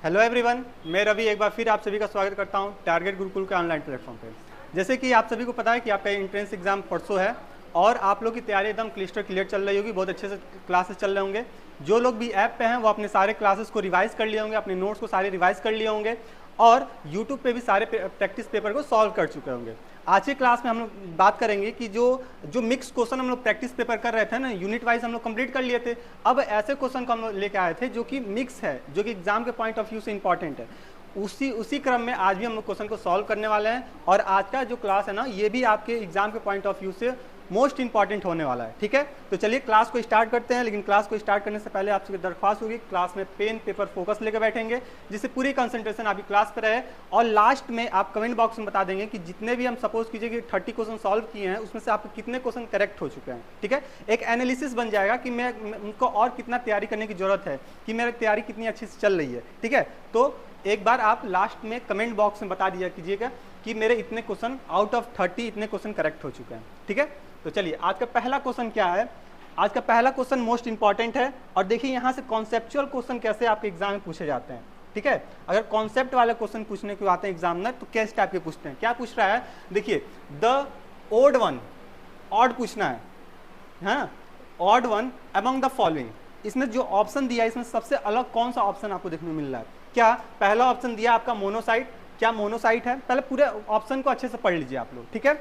Hello everyone, मैं रवि एक बार फिर आप सभी का स्वागत करता हूं टारगेट गुरुकुल के ऑनलाइन प्लेटफॉर्म पे। जैसे कि आप सभी को पता है कि आपका एंट्रेंस एग्जाम परसों है और आप लोग की तैयारी एकदम क्लियर चल रही होगी, बहुत अच्छे से क्लासेस चल रहे होंगे। जो लोग भी ऐप पे हैं वो अपने सारे क्लासेस को रिवाइज कर लिए होंगे, अपने नोट्स को सारे रिवाइज कर लिए होंगे और यूट्यूब पे भी सारे प्रैक्टिस पेपर को सॉल्व कर चुके होंगे। आज की क्लास में हम लोग बात करेंगे कि जो मिक्स क्वेश्चन हम लोग प्रैक्टिस पेपर कर रहे थे ना, यूनिट वाइज हम लोग कंप्लीट कर लिए थे। अब ऐसे क्वेश्चन को हम लोग लेके आए थे जो कि मिक्स है, जो कि एग्जाम के पॉइंट ऑफ व्यू से इंपॉर्टेंट है। उसी क्रम में आज भी हम लोग क्वेश्चन को सॉल्व करने वाले हैं और आज का जो क्लास है ना, ये भी आपके एग्जाम के पॉइंट ऑफ व्यू से मोस्ट इंपॉर्टेंट होने वाला है। ठीक है, तो चलिए क्लास को स्टार्ट करते हैं। लेकिन क्लास को स्टार्ट करने से पहले आपसे दरख्वास्त होगी, क्लास में पेन पेपर फोकस लेकर बैठेंगे जिससे पूरी कंसंट्रेशन आपकी क्लास पर रहे। और लास्ट में आप कमेंट बॉक्स में बता देंगे कि जितने भी हम सपोज कीजिए कि 30 क्वेश्चन सॉल्व किए हैं उसमें से आपके कितने क्वेश्चन करेक्ट हो चुके हैं। ठीक है, एक एनालिसिस बन जाएगा कि मैं उनको और कितना तैयारी करने की जरूरत है, कि मेरी तैयारी कितनी अच्छी से चल रही है। ठीक है, तो एक बार आप लास्ट में कमेंट बॉक्स में बता दिया कीजिएगा कि मेरे इतने क्वेश्चन आउट ऑफ 30 इतने क्वेश्चन करेक्ट हो चुके हैं। ठीक है, तो चलिए आज का पहला क्वेश्चन क्या है। आज का पहला क्वेश्चन मोस्ट इंपॉर्टेंट है और देखिए यहाँ से कॉन्सेप्चुअल क्वेश्चन कैसे आपके एग्जाम में पूछे जाते हैं। ठीक है, अगर कॉन्सेप्ट वाले क्वेश्चन पूछने को आते हैं एग्जाम में तो किस टाइप के पूछते हैं, क्या पूछ रहा है। देखिए, द ओड वन, ऑड पूछना है, हाँ, odd one among the following. इसमें जो ऑप्शन दिया है इसमें सबसे अलग कौन सा ऑप्शन आपको देखने को मिल रहा है। क्या पहला ऑप्शन दिया आपका मोनोसाइट, क्या मोनोसाइट है। पहले पूरे ऑप्शन को अच्छे से पढ़ लीजिए आप लोग। ठीक है,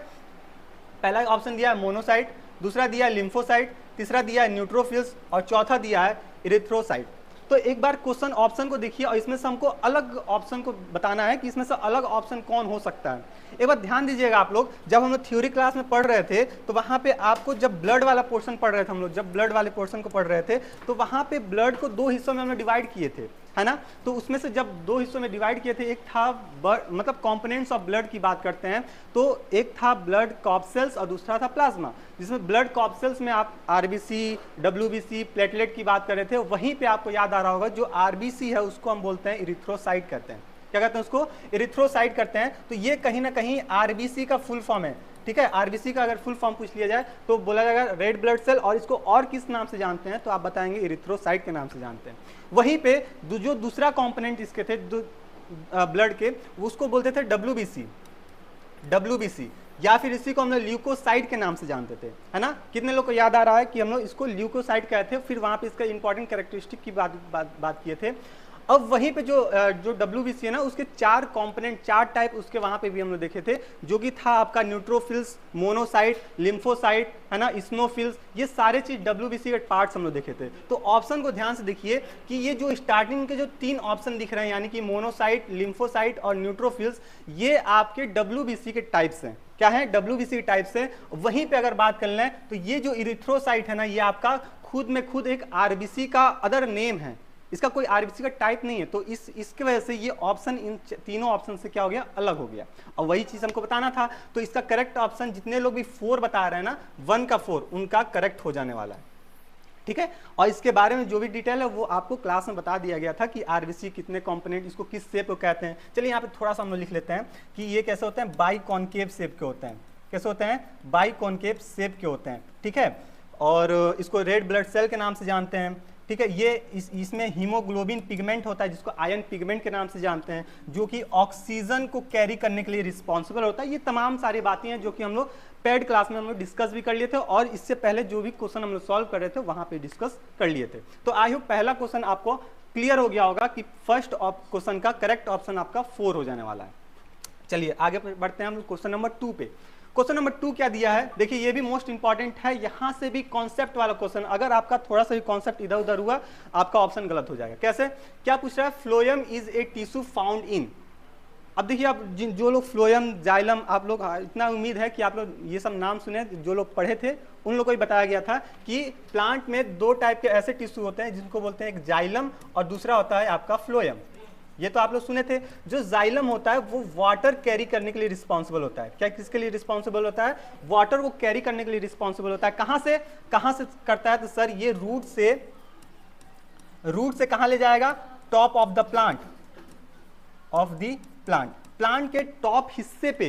पहला ऑप्शन दिया है मोनोसाइट, दूसरा दिया है लिम्फोसाइट, तीसरा दिया है न्यूट्रोफिल्स और चौथा दिया है इरिथ्रोसाइट। तो एक बार क्वेश्चन ऑप्शन को देखिए और इसमें से हमको अलग ऑप्शन को बताना है कि इसमें से अलग ऑप्शन कौन हो सकता है। एक बार ध्यान दीजिएगा आप लोग, जब हम लोग थ्योरी क्लास में पढ़ रहे थे तो वहां पे आपको जब ब्लड वाला पोर्शन पढ़ रहे थे, हम लोग जब ब्लड वाले पोर्शन को पढ़ रहे थे तो वहां पे ब्लड को दो हिस्सों में हमने डिवाइड किए थे, है ना। तो उसमें से जब दो हिस्सों में डिवाइड किए थे, एक था मतलब कंपोनेंट्स ऑफ ब्लड की बात करते हैं तो एक था ब्लड कॉर्पसेल्स और दूसरा था प्लाज्मा। जिसमें ब्लड कॉर्पसेल्स में आप आरबीसी, डब्ल्यूबीसी, प्लेटलेट की बात कर रहे थे। वहीं पे आपको याद आ रहा होगा जो आरबीसी है उसको हम बोलते हैं इरिथ्रोसाइट करते हैं। क्या कहते हैं उसको, इरिथ्रोसाइट करते हैं। तो ये कहीं ना कहीं आरबीसी का फुल फॉर्म है। ठीक है, आरबीसी का अगर फुल फॉर्म पूछ लिया जाए तो बोला जाएगा रेड ब्लड सेल, और इसको और किस नाम से जानते हैं तो आप बताएंगे इरिथ्रोसाइट के नाम से जानते हैं। वहीं पे जो दूसरा कंपोनेंट इसके थे ब्लड के, उसको बोलते थे डब्ल्यूबीसी, या फिर इसी को हम लोग ल्यूकोसाइट के नाम से जानते थे, है ना। कितने लोग को याद आ रहा है कि हम लोग इसको ल्यूकोसाइट कहते थे, फिर वहां पे इसका इंपॉर्टेंट कैरेक्टरिस्टिक की बात किए थे। अब वहीं पे जो डब्ल्यूबीसी है ना, उसके चार कंपोनेंट, चार टाइप उसके वहां पे भी हम लोग देखे थे, जो कि था आपका न्यूट्रोफिल्स, मोनोसाइट, लिम्फोसाइट, है ना, इस्नोफिल्स। ये सारे चीज डब्ल्यूबीसी के पार्ट्स हम लोग देखे थे। तो ऑप्शन को ध्यान से देखिए कि ये जो स्टार्टिंग के जो तीन ऑप्शन दिख रहे हैं, यानी कि मोनोसाइट, लिम्फोसाइट और न्यूट्रोफिल्स, ये आपके डब्ल्यूबीसी के टाइप्स हैं। क्या है, डब्ल्यूबीसी के टाइप्स है। वहीं पे अगर बात कर लें तो ये जो इरिथ्रोसाइट है ना, ये आपका खुद में खुद एक आरबीसी का अदर नेम है, इसका कोई आरबीसी का टाइप नहीं है। तो इसके वजह से ये ऑप्शन इन तीनों ऑप्शन से क्या हो गया, अलग हो गया। और वही चीज हमको बताना था। तो इसका करेक्ट ऑप्शन, जितने लोग भी 4 बता रहे हैं ना, 1 का 4 उनका करेक्ट हो जाने वाला है। ठीक है, और इसके बारे में जो भी डिटेल है वो आपको क्लास में बता दिया गया था कि आरबीसी कितने कंपोनेंट, इसको किस शेप को कहते हैं। चलिए यहाँ पे थोड़ा सा हम लोग लिख लेते हैं कि ये कैसे होते हैं, बाई कॉनकेव शेप के होते हैं। कैसे होते हैं, बाई कॉनकेव शेप के होते हैं। ठीक है, और इसको रेड ब्लड सेल के नाम से जानते हैं। ठीक है, ये इसमें हीमोग्लोबिन पिगमेंट होता है जिसको आयरन पिगमेंट के नाम से जानते हैं, जो कि ऑक्सीजन को कैरी करने के लिए रिस्पॉन्सिबल होता है। ये तमाम सारी बातें हैं जो कि हम लोग पेड क्लास में हम लोग डिस्कस भी कर लिए थे और इससे पहले जो भी क्वेश्चन हम लोग सॉल्व कर रहे थे वहां पे डिस्कस कर लिए थे। तो आई होप पहला क्वेश्चन आपको क्लियर हो गया होगा कि फर्स्ट क्वेश्चन का करेक्ट ऑप्शन आपका 4 हो जाने वाला है। चलिए आगे बढ़ते हैं हम लोग क्वेश्चन नंबर 2 पे। क्वेश्चन नंबर 2 क्या दिया है, देखिए ये भी मोस्ट इंपॉर्टेंट है। यहां से भी कॉन्सेप्ट वाला क्वेश्चन, अगर आपका थोड़ा सा भी कॉन्सेप्ट इधर उधर हुआ आपका ऑप्शन गलत हो जाएगा। कैसे, क्या पूछ रहा है, phloem is a tissue found in. अब देखिए आप जो लोग फ्लोएम, जाइलम, आप लोग इतना उम्मीद है कि आप लोग ये सब नाम सुने, जो लोग पढ़े थे उन लोगों को भी बताया गया था कि प्लांट में 2 टाइप के ऐसे टिश्यू होते हैं जिनको बोलते हैं एक जाइलम और दूसरा होता है आपका फ्लोएम। ये तो आप लोग सुने थे। जो जाइलम होता है वो वाटर कैरी करने के लिए रिस्पॉन्सिबल होता है। क्या किसके लिए रिस्पॉन्सिबल होता है, वाटर को कैरी करने के लिए रिस्पॉन्सिबल होता है। कहां से करता है, तो सर ये रूट से कहां ले जाएगा, top of the plant, plant के टॉप हिस्से पे,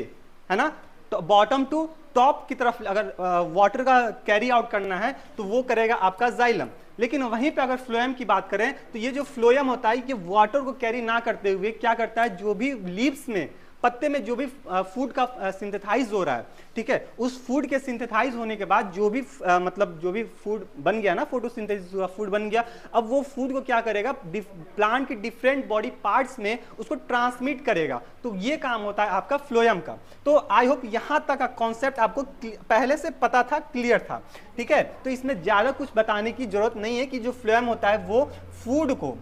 है ना, तो बॉटम टू टॉप की तरफ अगर वाटर का कैरी आउट करना है तो वो करेगा आपका जाइलम। लेकिन वहीं पे अगर फ्लोएम की बात करें तो ये जो फ्लोएम होता है ये वाटर को कैरी ना करते हुए क्या करता है, जो भी लीव्स में, पत्ते में जो भी फूड का सिंथेसाइज हो रहा है, ठीक है, उस फूड के सिंथेसाइज होने के बाद जो भी मतलब जो भी फूड बन गया ना, फोटोसिंथेसिस हुआ, फूड बन गया, अब वो फूड को क्या करेगा, प्लांट के डिफरेंट बॉडी पार्ट्स में उसको ट्रांसमिट करेगा। तो ये काम होता है आपका फ्लोएम का। तो आई होप यहां तक का कॉन्सेप्ट आपको पहले से पता था, क्लियर था, ठीक है। तो इसमें ज्यादा कुछ बताने की जरूरत नहीं है कि जो फ्लोएम होता है वो फूड को,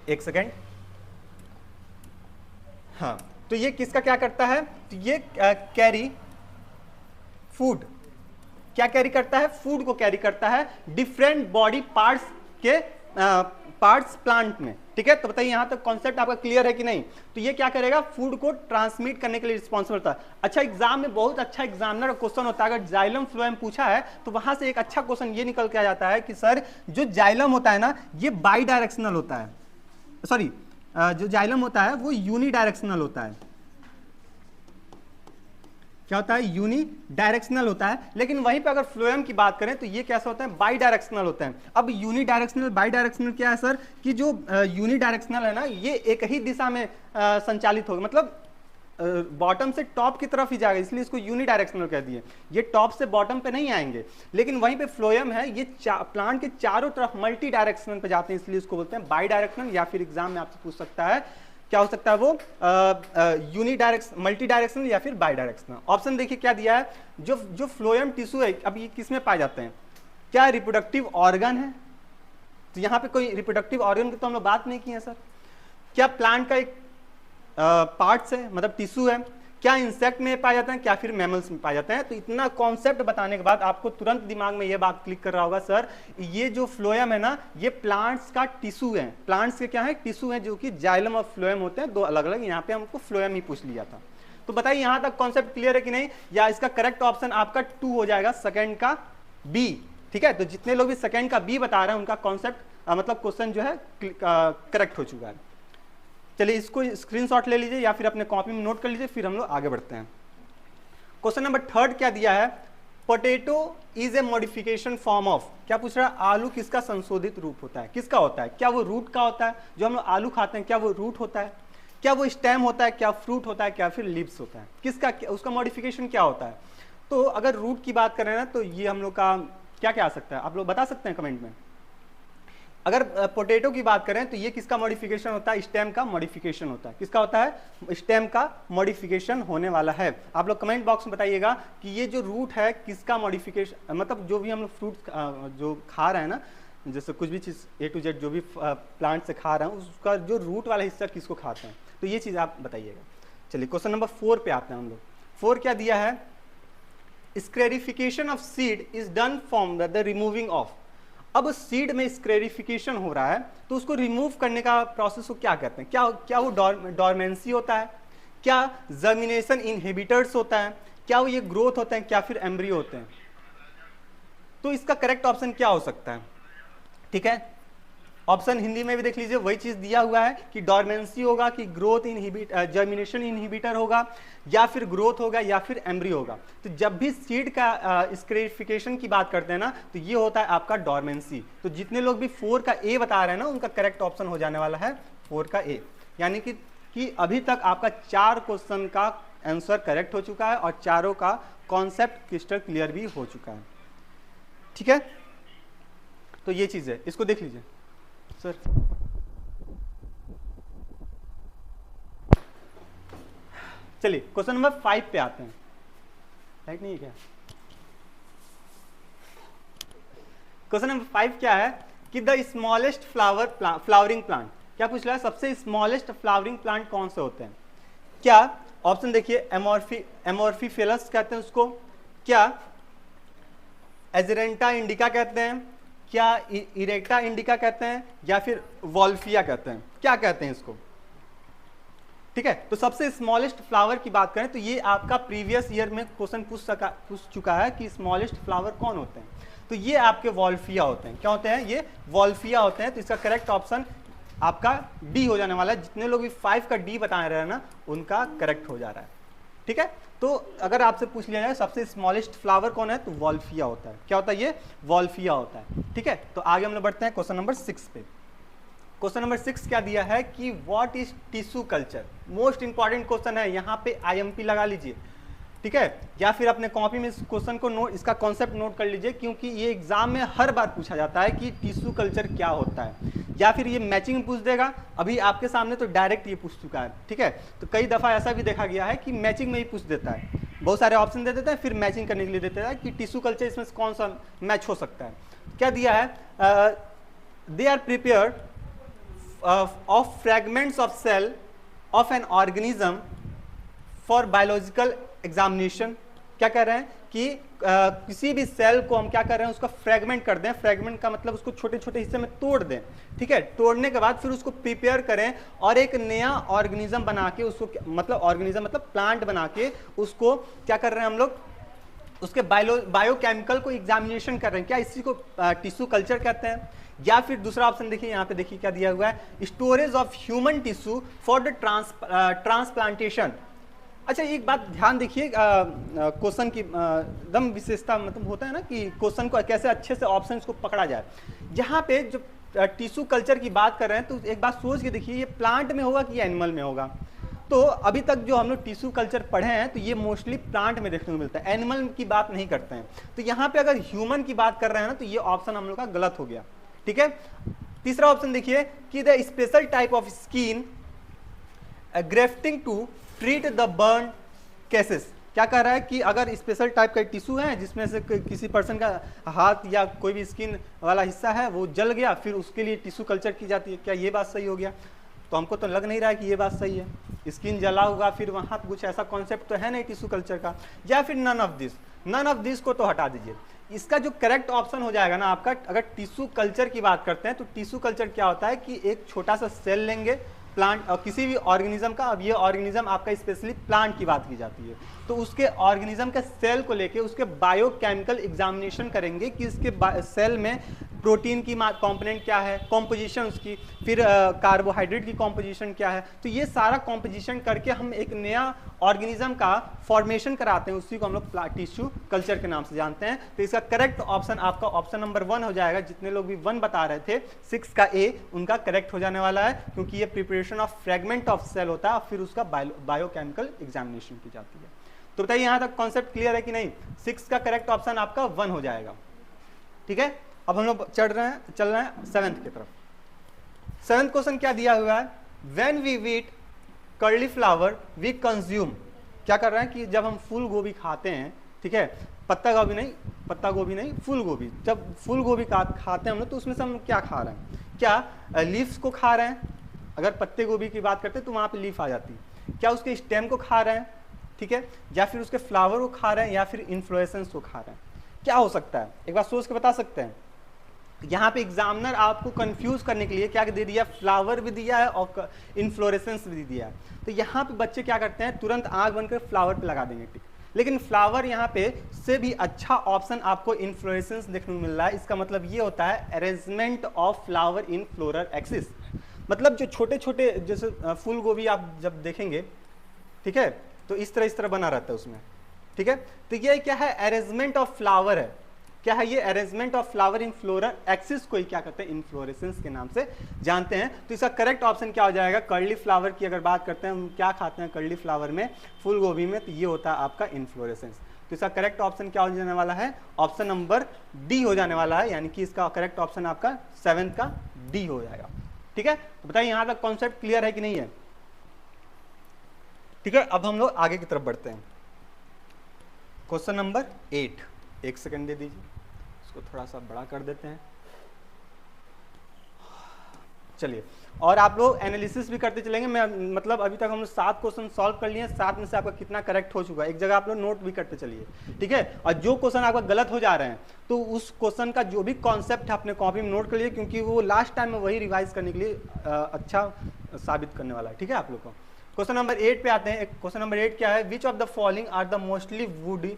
एक सेकेंड, हाँ, तो ये किसका क्या करता है, तो ये कैरी फूड, क्या कैरी करता है, फूड को कैरी करता है डिफरेंट बॉडी पार्ट्स के पार्ट्स प्लांट में, ठीक है। तो बताइए यहां तक कॉन्सेप्ट आपका क्लियर है कि नहीं। तो ये क्या करेगा, फूड को ट्रांसमिट करने के लिए रिस्पॉन्सिबल होता है। अच्छा, एग्जाम में बहुत अच्छा एग्जामिनर क्वेश्चन होता है, अगर जाइलम फ्लोएम पूछा है तो वहां से एक अच्छा क्वेश्चन ये निकल के आ जाता है कि सर जो जाइलम होता है ना ये बाई डायरेक्शनल होता है, सॉरी जो जाइलम होता है वो यूनी डायरेक्शनल होता है। क्या होता है, यूनी डायरेक्शनल होता है। लेकिन वहीं पे अगर फ्लोएम की बात करें तो ये कैसा होता है, बाई डायरेक्शनल होता है। अब यूनी डायरेक्शनल बाई डायरेक्शनल क्या है सर, कि जो यूनी डायरेक्शनल है ना ये एक ही दिशा में संचालित होगा, मतलब बॉटम से टॉप की तरफ ही जाएगा, इसलिए इसको यूनी डायरेक्शनल कह दिए। ये टॉप से बॉटम पे नहीं आएंगे। लेकिन वहीं पे फ्लोएम है, ये प्लांट के चारों तरफ मल्टी डायरेक्शनल पे जाते हैं, इसलिए इसको बोलते हैं बाई डायरेक्शनल, या फिर एग्जाम में आपसे पूछ सकता है क्या हो सकता है वो, यूनी डायरेक्शन, मल्टी डायरेक्शनल या फिर बाई डायरेक्शनल। ऑप्शन देखिए क्या दिया है, जो फ्लोएम टिश्यू है, अब ये किस में पाए जाते हैं, क्या रिप्रोडक्टिव ऑर्गन है, तो यहाँ पे कोई रिप्रोडक्टिव ऑर्गन की तो हम लोग बात नहीं की है सर। क्या प्लांट का एक पार्ट्स है, मतलब टिश्यू है, क्या इंसेक्ट में पाए जाते हैं, क्या फिर मैमल्स में पाए जाते हैं। तो इतना कॉन्सेप्ट बताने के बाद आपको तुरंत दिमाग में ये बात क्लिक कर रहा होगा, सर ये जो फ्लोएम है ना ये प्लांट्स का टिश्यू है, प्लांट्स के क्या है, टिश्यू है, जो कि जाइलम और फ्लोएम होते हैं, दो अलग अलग। यहाँ पे हमको फ्लोएम ही पूछ लिया था। तो बताइए यहाँ तक कॉन्सेप्ट क्लियर है कि नहीं, या इसका करेक्ट ऑप्शन आपका 2 हो जाएगा, सेकेंड का बी, ठीक है। तो जितने लोग भी सेकेंड का बी बता रहे हैं उनका कॉन्सेप्ट मतलब क्वेश्चन जो है करेक्ट हो चुका है। चलिए इसको स्क्रीनशॉट ले लीजिए या फिर अपने कॉपी में नोट कर लीजिए, फिर हम लोग आगे बढ़ते हैं। क्वेश्चन नंबर 3 क्या दिया है, potato is a modification form of, क्या पूछ रहा है, आलू किसका संशोधित रूप होता है, किसका होता है, क्या वो रूट का होता है, जो हम लोग आलू खाते हैं क्या वो रूट होता है, क्या वो स्टेम होता है, क्या फ्रूट होता है, क्या फिर लीव्स होता है, किसका उसका मॉडिफिकेशन क्या होता है। तो अगर रूट की बात करें ना तो ये हम लोग का क्या क्या आ सकता है, आप लोग बता सकते हैं कमेंट में। अगर पोटैटो की बात करें तो ये किसका मॉडिफिकेशन होता है, स्टेम का मॉडिफिकेशन होता है, किसका होता है, स्टेम का मॉडिफिकेशन होने वाला है। आप लोग कमेंट बॉक्स में बताइएगा कि ये जो रूट है किसका मॉडिफिकेशन, मतलब जो भी हम लोग फ्रूट जो खा रहे हैं ना, जैसे कुछ भी चीज़ A to Z जो भी प्लांट से खा रहे हैं उसका जो रूट वाला हिस्सा किसको खाते हैं, तो ये चीज़ आप बताइएगा। चलिए क्वेश्चन नंबर 4 पे आते हैं हम लोग। 4 क्या दिया है, scarification of seed is done from the removing of. अब सीड में स्क्लेरिफिकेशन हो रहा है तो उसको रिमूव करने का प्रोसेस को क्या कहते हैं, क्या वो डॉर्मेंसी होता है, क्या जर्मिनेशन इनहिबिटर्स होता है, क्या वो ये ग्रोथ होते हैं, क्या फिर एम्ब्रियो होते हैं। तो इसका करेक्ट ऑप्शन क्या हो सकता है, ठीक है। ऑप्शन हिंदी में भी देख लीजिए, वही चीज दिया हुआ है कि डॉर्मेंसी होगा, कि ग्रोथ जर्मिनेशन इनहिबिटर होगा, या फिर ग्रोथ होगा, या फिर एम्ब्रियो होगा। तो जब भी सीड का स्क्लेरिफिकेशन की बात करते हैं ना तो ये होता है आपका डॉर्मेंसी। तो जितने लोग भी 4 का ए बता रहे हैं ना उनका करेक्ट ऑप्शन हो जाने वाला है 4 का ए। यानी कि अभी तक आपका 4 क्वेश्चन का आंसर करेक्ट हो चुका है और चारों का कॉन्सेप्ट क्रिस्टल क्लियर भी हो चुका है, ठीक है। तो ये चीज है, इसको देख लीजिए सर। चलिए क्वेश्चन नंबर 5 पे आते हैं। राइट नहीं है क्या, क्वेश्चन नंबर 5 क्या है कि द स्मॉलेस्ट फ्लावरिंग प्लांट, क्या पूछ रहा है, सबसे स्मॉलेस्ट फ्लावरिंग प्लांट कौन से होते हैं। क्या ऑप्शन देखिए, एमोर्फिफेलस कहते हैं उसको, क्या एजरेंटा इंडिका कहते हैं, क्या इरेक्टा इंडिका कहते हैं, या फिर वॉल्फिया कहते हैं, क्या कहते हैं इसको, ठीक है। तो सबसे स्मॉलेस्ट फ्लावर की बात करें तो ये आपका प्रीवियस ईयर में क्वेश्चन पूछ चुका है कि स्मॉलेस्ट फ्लावर कौन होते हैं। तो ये आपके वॉल्फिया होते हैं, क्या होते हैं, ये वॉल्फिया होते हैं। तो इसका करेक्ट ऑप्शन आपका डी हो जाने वाला है। जितने लोग भी 5 का डी बता रहे हैं ना उनका करेक्ट हो जा रहा है, ठीक है। तो अगर आपसे पूछ लिया जाए सबसे स्मॉलेस्ट फ्लावर कौन है, तो वॉल्फिया होता है। क्या होता है, ये वॉल्फिया होता है। ठीक है, तो आगे हम लोग बढ़ते हैं क्वेश्चन नंबर 6 पे। क्वेश्चन नंबर 6 क्या दिया है कि what is tissue culture. Most important question है, यहाँ पे IMP लगा लीजिए। ठीक है, या फिर अपने कॉपी में इस क्वेश्चन को नोट, इसका कॉन्सेप्ट नोट कर लीजिए, क्योंकि ये एग्जाम में हर बार पूछा जाता है कि टिश्यू कल्चर क्या होता है, या फिर ये मैचिंग पूछ देगा। अभी आपके सामने तो डायरेक्ट ये पूछ चुका है। ठीक है, तो कई दफा ऐसा भी देखा गया है कि मैचिंग में ही पूछ देता है, बहुत सारे ऑप्शन दे देता है, फिर मैचिंग करने के लिए देता है कि टिश्यू कल्चर इसमें कौन सा मैच हो सकता है। क्या दिया है, they are prepared of fragments of cell of an organism for biological examination. क्या कर रहे हैं कि किसी भी सेल को हम क्या कर रहे हैं, उसका फ्रेगमेंट कर दें। फ्रेगमेंट का मतलब उसको छोटे छोटे हिस्से में तोड़ दें। ठीक है, तोड़ने के बाद फिर उसको प्रिपेयर करें और एक नया ऑर्गेनिज्म बना के उसको, मतलब ऑर्गेनिज्म मतलब प्लांट बना के उसको क्या कर रहे हैं हम लोग, उसके बायोकेमिकल को एग्जामिनेशन कर रहे हैं। क्या इसी को टिश्यू कल्चर कहते हैं। या फिर दूसरा ऑप्शन देखिए, यहाँ पे देखिए क्या दिया हुआ है, storage of human tissue for the transplantation. अच्छा, एक बात ध्यान देखिए, क्वेश्चन की एकदम विशेषता मतलब होता है ना कि क्वेश्चन को कैसे अच्छे से ऑप्शन को पकड़ा जाए। यहाँ पे जो टिश्यू कल्चर की बात कर रहे हैं, तो एक बात सोच के देखिए, ये प्लांट में होगा कि एनिमल में होगा। तो अभी तक जो हम लोग टिश्यू कल्चर पढ़े हैं, तो ये मोस्टली प्लांट में देखने को मिलता है, एनिमल की बात नहीं करते हैं। तो यहाँ पे अगर ह्यूमन की बात कर रहे हैं ना, तो ये ऑप्शन हम लोग का गलत हो गया। ठीक है, तीसरा ऑप्शन देखिए कि the special type of skin grafting to treat the burn cases. क्या कह रहा है कि अगर स्पेशल टाइप का टिश्यू है जिसमें से किसी पर्सन का हाथ या कोई भी स्किन वाला हिस्सा है वो जल गया, फिर उसके लिए टिश्यू कल्चर की जाती है। क्या ये बात सही हो गया? तो हमको तो लग नहीं रहा है कि ये बात सही है। स्किन जला होगा, फिर वहाँ कुछ ऐसा कॉन्सेप्ट तो है नहीं टिश्यू कल्चर का। या फिर नन ऑफ दिस को तो हटा दीजिए। इसका जो करेक्ट ऑप्शन हो जाएगा ना आपका, अगर टिश्यू कल्चर की बात करते हैं तो टिश्यू कल्चर क्या होता है कि एक छोटा सा सेल लेंगे प्लांट और किसी भी ऑर्गेनिज्म का। अब ये ऑर्गेनिज्म आपका स्पेशली प्लांट की बात की जाती है, तो उसके ऑर्गेनिज्म के सेल को लेके उसके बायोकेमिकल एग्जामिनेशन करेंगे कि इसके सेल में प्रोटीन की कंपोनेंट क्या है, कॉम्पोजिशन उसकी, फिर कार्बोहाइड्रेट की कॉम्पोजिशन क्या है। तो ये सारा कॉम्पोजिशन करके हम एक नया ऑर्गेनिज्म का फॉर्मेशन कराते हैं, उसी को हम लोग टिश्यू कल्चर के नाम से जानते हैं। तो इसका करेक्ट ऑप्शन आपका ऑप्शन नंबर 1 हो जाएगा। जितने लोग भी 1 बता रहे थे, 6 का A उनका करेक्ट हो जाने वाला है, क्योंकि ये preparation of fragment of cell होता है, फिर उसका बायोकेमिकल एग्जामिनेशन की जाती है। तो बताइए यहाँ तक कॉन्सेप्ट क्लियर है कि नहीं? 6 का करेक्ट ऑप्शन आपका 1 हो जाएगा। ठीक है, अब हम लोग चल रहे हैं 7th की तरफ। 7th क्वेश्चन क्या दिया हुआ है, when we eat cauliflower we consume. क्या कर रहे हैं कि जब हम फूल गोभी खाते हैं, ठीक है, पत्ता गोभी नहीं फूल गोभी, जब फूल गोभी खाते हैं हम लोग, तो उसमें से हम क्या खा रहे हैं? क्या लीव्स को खा रहे हैं? अगर पत्ते गोभी की बात करते हैं तो वहाँ पे लीफ आ जाती है। क्या उसके स्टेम को खा रहे हैं? ठीक है, या फिर उसके फ्लावर को खा रहे हैं, या फिर इन्फ्लोरेसेंस को खा रहे हैं? क्या हो सकता है, एक बार सोच के बता सकते हैं? यहाँ पे एग्जामिनर आपको कंफ्यूज करने के लिए क्या दे दिया, फ्लावर भी दिया है और इन्फ्लोरेसेंस भी दिया है। तो यहाँ पे बच्चे क्या करते हैं, तुरंत आंख बनकर फ्लावर पे लगा देंगे टिक। लेकिन फ्लावर यहाँ पे से भी अच्छा ऑप्शन आपको इन्फ्लोरेसेंस देखने को मिल रहा है। इसका मतलब ये होता है arrangement of flower in floral axis. मतलब जो छोटे छोटे जैसे फूल गोभी आप जब देखेंगे, ठीक है, तो इस तरह बना रहता है उसमें। ठीक है, तो ये क्या है, अरेंजमेंट ऑफ फ्लावर है। क्या है ये? Arrangement of flower in floral axis को ही क्या कहते हैं, इन्फ्लोरेसेंस के नाम से जानते हैं। तो इसका करेक्ट ऑप्शन क्या हो जाएगा, कर्ली फ्लावर की अगर बात करते हैं, हम क्या खाते हैं कर्ली फ्लावर में, फूल गोभी में, तो ये होता है आपका इन्फ्लोरेसेंस। तो इसका करेक्ट ऑप्शन क्या हो जाने वाला है, ऑप्शन नंबर D हो जाने वाला है। यानी कि इसका करेक्ट ऑप्शन आपका 7th का D हो जाएगा। ठीक है, तो बताइए यहाँ तक कॉन्सेप्ट क्लियर है कि नहीं है? ठीक है, अब हम लोग आगे की तरफ बढ़ते हैं। क्वेश्चन नंबर 8, 1 सेकंड दे दीजिए, इसको थोड़ा सा बड़ा कर देते हैं। चलिए, और आप लोग एनालिसिस भी करते चलेंगे। मैं मतलब अभी तक हम लोग 7 क्वेश्चन सॉल्व कर लिए, 7 में से आपका कितना करेक्ट हो चुका है, एक जगह आप लोग नोट भी करते चलिए। ठीक है, और जो क्वेश्चन आपका गलत हो जा रहे हैं, तो उस क्वेश्चन का जो भी कॉन्सेप्ट है अपने कॉपी में नोट कर लिए, क्योंकि वो लास्ट टाइम में वही रिवाइज करने के लिए अच्छा साबित करने वाला है। ठीक है, आप लोग को क्वेश्चन नंबर 8 पे आते हैं। क्वेश्चन नंबर 8 क्या है, which of the following are the mostly woody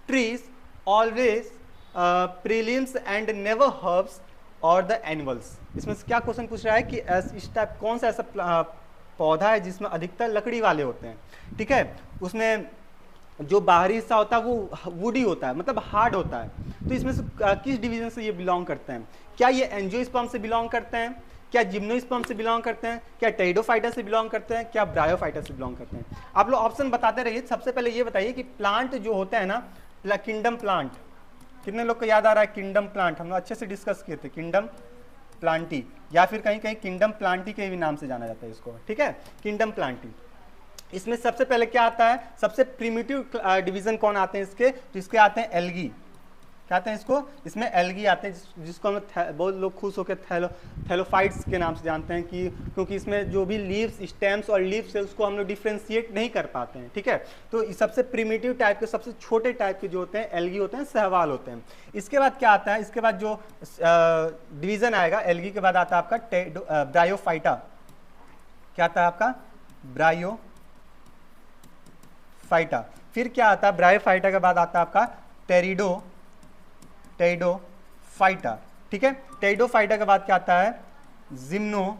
trees always prelims and never herbs और द एनिमल्स। इसमें से क्या क्वेश्चन पूछ रहा है कि इस टाइप कौन सा ऐसा पौधा है जिसमें अधिकतर लकड़ी वाले होते हैं। ठीक है, उसमें जो बाहरी हिस्सा होता है वो वुडी होता है, मतलब हार्ड होता है। तो इसमें से किस डिवीजन से ये बिलोंग करते हैं? क्या ये एंजियोस्पर्म से बिलोंग करते हैं, क्या जिम्नोस्पर्म से बिलोंग करते हैं, क्या टेरिडोफाइटा से बिलोंग करते हैं, क्या ब्रायोफाइटा से बिलोंग करते हैं? आप लोग ऑप्शन बताते रहिए। सबसे पहले ये बताइए कि प्लांट जो होते हैं ना, किंगडम प्लांट, कितने लोग को याद आ रहा है किंगडम प्लांट? हम लोग अच्छे से डिस्कस किए थे, किंगडम प्लांटी, या फिर कहीं कहीं किंगडम प्लांटी के भी नाम से जाना जाता है इसको, ठीक है, किंगडम प्लांटी। इसमें सबसे पहले क्या आता है, सबसे प्रिमिटिव डिवीजन कौन आते हैं इसके? तो इसके आते हैं एल्गी। क्या आते हैं इसको? इसमें एल्गी आते हैं, जिसको हम बहुत लोग खुश होकर थैलोफाइट्स के नाम से जानते हैं, कि क्योंकि इसमें जो भी लीव्स, स्टेम्स और लीव्स है उसको हम लोग डिफ्रेंशिएट नहीं कर पाते हैं, ठीक है। तो सबसे प्रिमिटिव टाइप के, सबसे छोटे टाइप के जो होते हैं एल्गी होते हैं, सहवाल होते हैं। इसके बाद क्या आता है? इसके बाद जो डिवीजन आएगा एल्गी के बाद आता है आपका ब्रायोफाइटा। क्या आता है आपका? ब्रायोफाइटा। फिर क्या आता है? ब्रायोफाइटा के बाद आता है आपका टेरिडोफाइटा, ठीक है। टेरिडोफाइटा के बाद क्या आता है? जिम्नोस्पर्म।